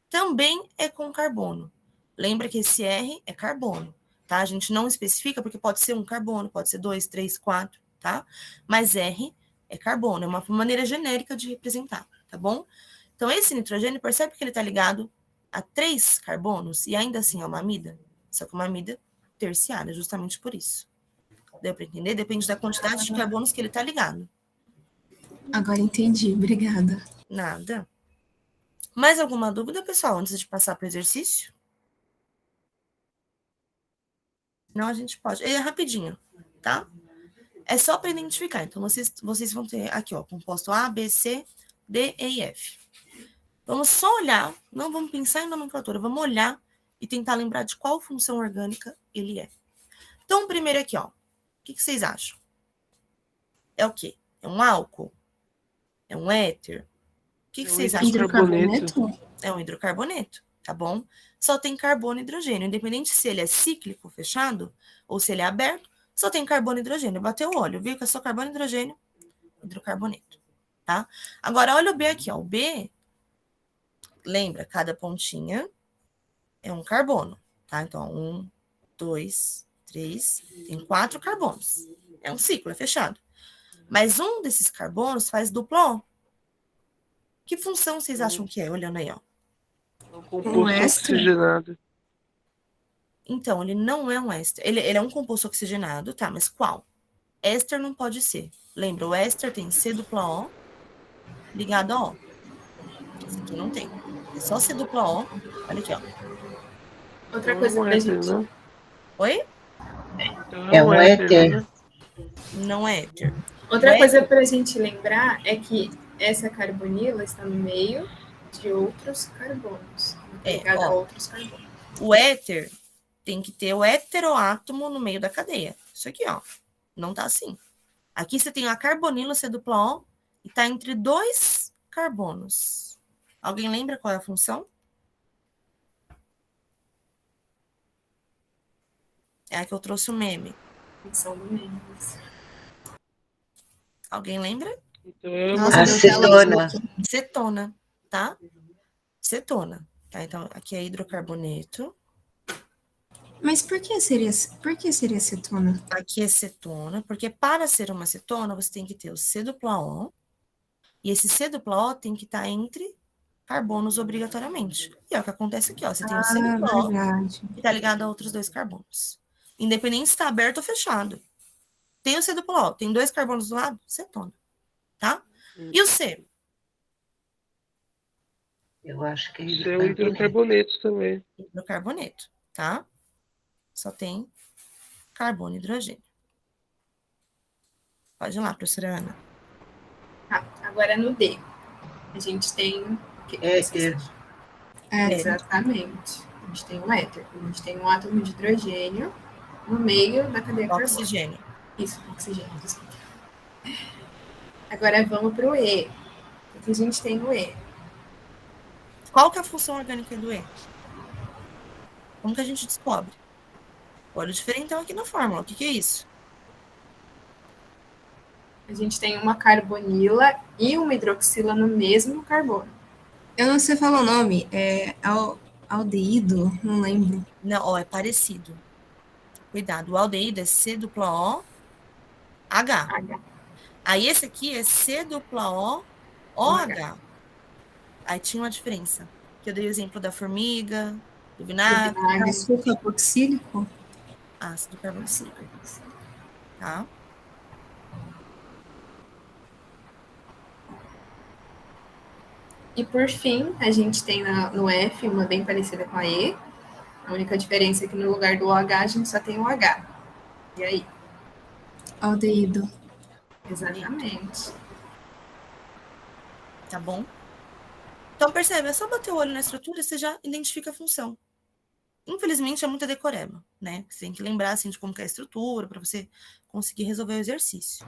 também é com carbono. Lembra que esse R é carbono, tá? A gente não especifica porque pode ser um carbono, pode ser 2, 3, 4, tá? Mas R é carbono, é uma maneira genérica de representar, tá bom? Então, esse nitrogênio, percebe que ele está ligado a 3 carbonos e ainda assim é uma amida? Só que uma amida terciária, justamente por isso. Deu para entender? Depende da quantidade de carbonos que ele está ligado. Agora entendi, obrigada. Nada. Mais alguma dúvida, pessoal, antes de passar para o exercício? Não, a gente pode. É rapidinho, tá? É só para identificar. Então, vocês vão ter aqui, ó, composto A, B, C, D, E e F. Vamos só olhar, não vamos pensar em nomenclatura, vamos olhar e tentar lembrar de qual função orgânica ele é. Então, primeiro aqui, ó. O que vocês acham? É o quê? É um álcool? É um éter? que vocês acham? Hidrocarboneto? É um hidrocarboneto, tá bom? Só tem carbono e hidrogênio. Independente se ele é cíclico, fechado, ou se ele é aberto, só tem carbono e hidrogênio. Bateu o olho, viu que é só carbono e hidrogênio, hidrocarboneto, tá? Agora, olha o B aqui, ó. O B, lembra, cada pontinha é um carbono, tá? Então, 1, 2, 3, tem 4 carbonos. É um ciclo, é fechado. Mas um desses carbonos faz duplo O. Que função vocês acham que é, olhando aí, ó? É um composto oxigenado. Então, ele não é um éster. Ele é um composto oxigenado, tá? Mas qual? Éster não pode ser. Lembra, o éster tem C dupla O ligado a O. Esse aqui não tem. É só C dupla O. Olha aqui, ó. Outra coisa pra gente... Né? Oi? É um éter. Né? Não é éter. Outra coisa pra gente lembrar é que essa carbonila está no meio de outros carbonos. Ligado a outros carbonos. O éter tem que ter o heteroátomo no meio da cadeia. Isso aqui, ó. Não tá assim. Aqui você tem a carbonila C dupla O e tá entre 2 carbonos. Alguém lembra qual é a função? É a que eu trouxe o meme. Função do meme. Alguém lembra? A acetona. Cetona, tá? Cetona. Tá? Então, aqui é hidrocarboneto. Mas por que seria cetona? Aqui é cetona, porque para ser uma cetona, você tem que ter o C dupla O, e esse C dupla O tem que estar entre carbonos obrigatoriamente. E é o que acontece aqui, ó. Você tem o C dupla O que está ligado a outros 2 carbonos. Independente se está aberto ou fechado. Tem o C dupla O, tem 2 carbonos do lado, cetona. Tá? E o C? Eu acho que é o hidrocarboneto também. Hidrocarboneto, tá? Só tem carbono e hidrogênio. Pode ir lá, professora Ana. Tá, agora no D. A gente tem... éter. Exatamente. A gente tem um éter. A gente tem um átomo de hidrogênio no meio da cadeia carbônica. Oxigênio. Isso, oxigênio, desculpa. Agora vamos para o E. O que a gente tem no E? Qual que é a função orgânica do E? Como que a gente descobre? Olha o diferentão aqui na fórmula. O que é isso? A gente tem uma carbonila e uma hidroxila no mesmo carbono. Eu não sei falar o nome. É aldeído? Não lembro. Não, ó, é parecido. Cuidado, o aldeído é C dupla O H. Aí esse aqui é C dupla O OH. Aí tinha uma diferença. Que eu dei o exemplo da formiga, do vinagre. Açúcar carboxílico? Ácido carboxílico. Tá? E por fim, a gente tem no F uma bem parecida com a E. A única diferença é que no lugar do OH a gente só tem o H. E aí? Aldeído. Exatamente. Tá bom? Então, percebe, é só bater o olho na estrutura e você já identifica a função. Infelizmente, é muita decoreba, né? Você tem que lembrar, assim, de como que é a estrutura para você conseguir resolver o exercício.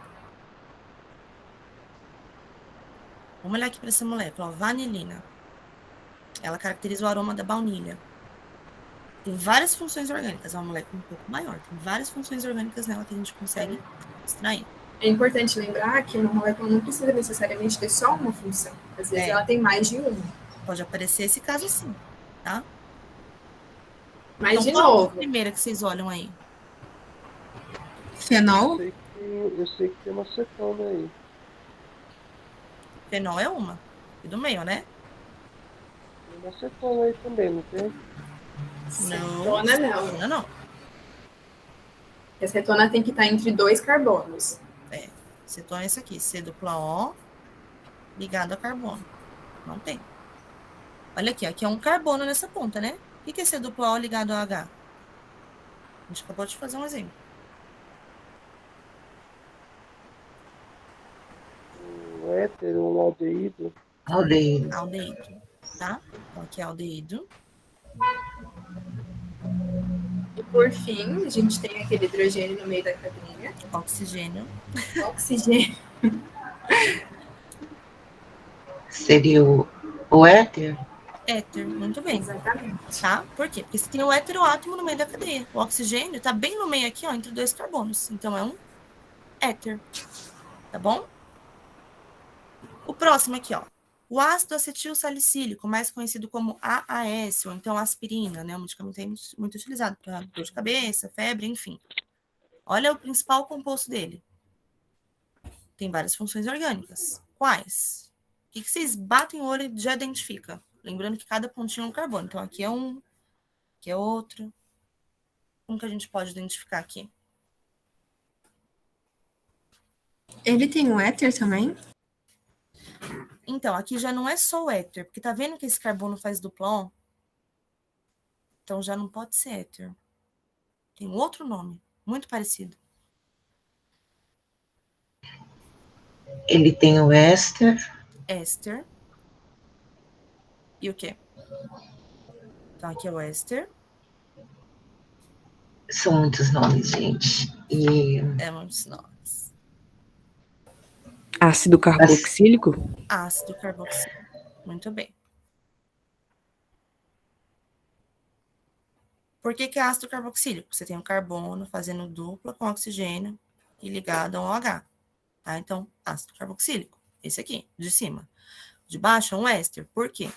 Vamos olhar aqui para essa molécula, ó, vanilina. Ela caracteriza o aroma da baunilha. Tem várias funções orgânicas, é uma molécula um pouco maior. Tem várias funções orgânicas nela que a gente consegue extrair. É importante lembrar que uma molécula não precisa necessariamente ter só uma função. Às vezes ela tem mais de uma. Pode aparecer esse caso sim, tá? Mas, então, de novo... Qual é a primeira que vocês olham aí? Fenol? Eu sei que tem uma cetona aí. Fenol é uma. E do meio, né? Tem uma cetona aí também, não tem? Cetona não. Cetona não. A cetona tem que estar entre 2 carbonos. Cetona é esse aqui. C dupla O ligado a carbono. Não tem. Olha aqui, aqui é um carbono nessa ponta, né? O que é C dupla O ligado a H? A gente acabou de fazer um exemplo. Um éter, um aldeído. Aldeído. Aldeído, tá? Então aqui é aldeído. E por fim, a gente tem aquele hidrogênio no meio da cadeia. Oxigênio. Oxigênio. Seria o éter? Éter, muito bem. Exatamente. Tá? Por quê? Porque você tem o heteroátomo no meio da cadeia. O oxigênio está bem no meio aqui, ó, entre 2 carbonos. Então, é um éter. Tá bom? O próximo aqui, ó. O ácido acetil salicílico, mais conhecido como AAS, ou então aspirina, né? Um medicamento muito utilizado para dor de cabeça, febre, enfim. Olha o principal composto dele. Tem várias funções orgânicas. Quais? O que vocês batem o olho e já identifica? Lembrando que cada pontinho é um carbono. Então, aqui é um, aqui é outro. Como que a gente pode identificar aqui? Ele tem um éter também? Então, aqui já não é só o éter, porque tá vendo que esse carbono faz dupla O? Então, já não pode ser éter. Tem um outro nome, muito parecido. Ele tem o éster. Éster. E o quê? Então, aqui é o éster. São muitos nomes, gente. E É muitos nomes. Ácido carboxílico? Ácido carboxílico. Muito bem. Por que é ácido carboxílico? Você tem um carbono fazendo dupla com oxigênio e ligado a um OH. Tá? Então, ácido carboxílico. Esse aqui, de cima. De baixo é um éster. Por quê?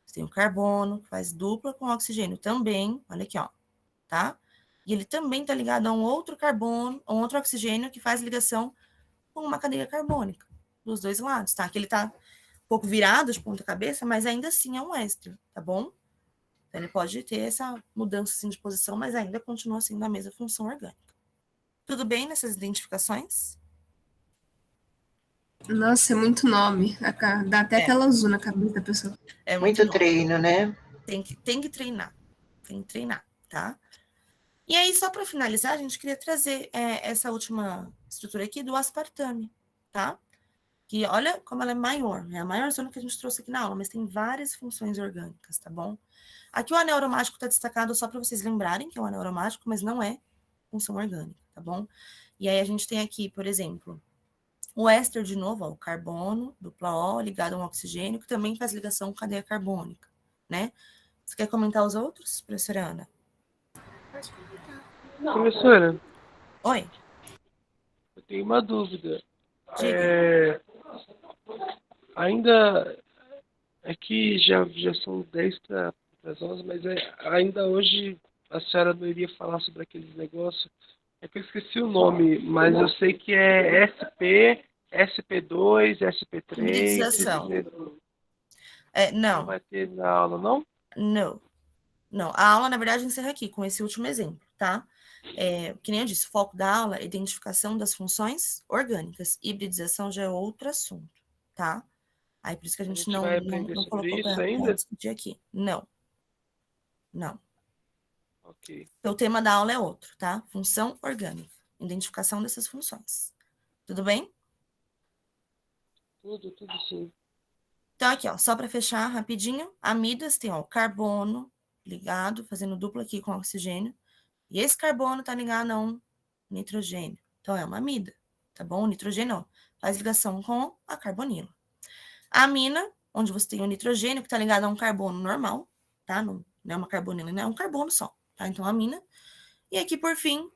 Você tem um carbono que faz dupla com oxigênio também. Olha aqui, ó. Tá? E ele também está ligado a um outro carbono, a um outro oxigênio que faz ligação com uma cadeia carbônica dos dois lados, tá? Aqui ele está um pouco virado de ponta cabeça, mas ainda assim é um éster, tá bom? Então, ele pode ter essa mudança assim, de posição, mas ainda continua sendo a mesma função orgânica. Tudo bem nessas identificações? Nossa, é muito nome. Dá até tela azul na cabeça da pessoa. É muito nome. treino, né? Tem que treinar. Tem que treinar, tá? E aí, só para finalizar, a gente queria trazer essa última estrutura aqui do aspartame, tá? Que olha como ela é maior, né? A maior zona que a gente trouxe aqui na aula, mas tem várias funções orgânicas, tá bom? Aqui o anel aromático está destacado só para vocês lembrarem que é um anel aromático, mas não é função orgânica, tá bom? E aí a gente tem aqui, por exemplo, o éster de novo, ó, o carbono, dupla O, ligado a um oxigênio, que também faz ligação com cadeia carbônica, né? Você quer comentar os outros, professora Ana? Professora, Oi, eu tenho uma dúvida. diga. Ainda é que já são 10 para as 11, mas ainda hoje a senhora não iria falar sobre aqueles negócios. É que eu esqueci o nome, mas eu sei que é SP, SP2, SP3. Hibridização. Não Não, vai ter na aula, não? não. Não, a aula, na verdade, encerra aqui com esse último exemplo, tá? Que nem eu disse, o foco da aula é a identificação das funções orgânicas. Hibridização já é outro assunto, tá? Aí por isso que a gente não vai aprender não sobre colocou isso para ainda? discutir aqui. Não. Ok. Então, o tema da aula é outro, tá? Função orgânica. Identificação dessas funções. Tudo bem? Tudo sim. Então, aqui, ó, só para fechar rapidinho, amidas tem, ó, o carbono ligado, fazendo dupla aqui com oxigênio, e esse carbono está ligado a um nitrogênio. Então, é uma amida, tá bom? O nitrogênio, ó, faz ligação com a carbonila. A amina, onde você tem o nitrogênio, que está ligado a um carbono normal, tá? Não é uma carbonila, não é um carbono só, tá? Então, amina. E aqui, por fim,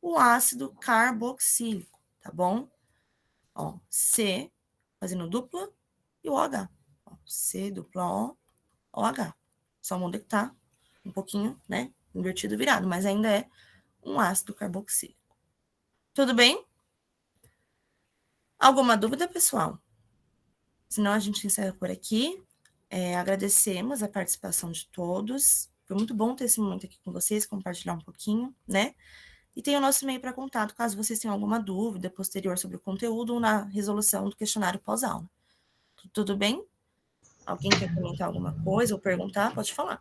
o ácido carboxílico, tá bom? Ó, C, fazendo dupla, e o OH. Ó, C, dupla O, OH. Só muda que tá um pouquinho, né, invertido, virado, mas ainda é um ácido carboxílico. Tudo bem? Alguma dúvida, pessoal? Senão a gente encerra por aqui. Agradecemos a participação de todos. Foi muito bom ter esse momento aqui com vocês, compartilhar um pouquinho, né? E tem o nosso e-mail para contato, caso vocês tenham alguma dúvida posterior sobre o conteúdo ou na resolução do questionário pós-aula. Tudo bem? Alguém quer comentar alguma coisa ou perguntar? Pode falar.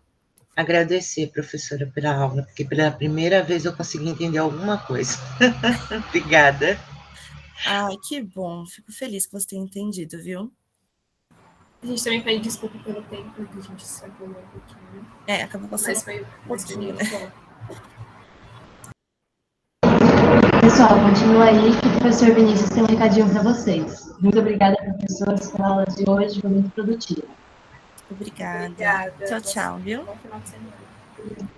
Agradecer, professora, pela aula, porque pela primeira vez eu consegui entender alguma coisa. Obrigada. Ai, que bom. Fico feliz que você tenha entendido, viu? A gente também pede desculpa pelo tempo que a gente se acabou um pouquinho, né? Acabou passando Mas foi pouquinho, muito né? bom. Pessoal, continua aí que o professor Vinícius tem um recadinho para vocês. Muito obrigada, professores, pela aula de hoje, foi muito produtiva. Obrigada. Tchau, tchau, viu? Bom final de semana.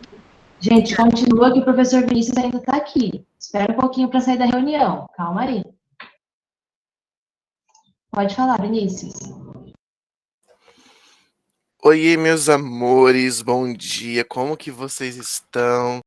Gente, continua que o professor Vinícius ainda está aqui. Espera um pouquinho para sair da reunião. Calma aí. Pode falar, Vinícius. Oiê, meus amores, bom dia, como que vocês estão?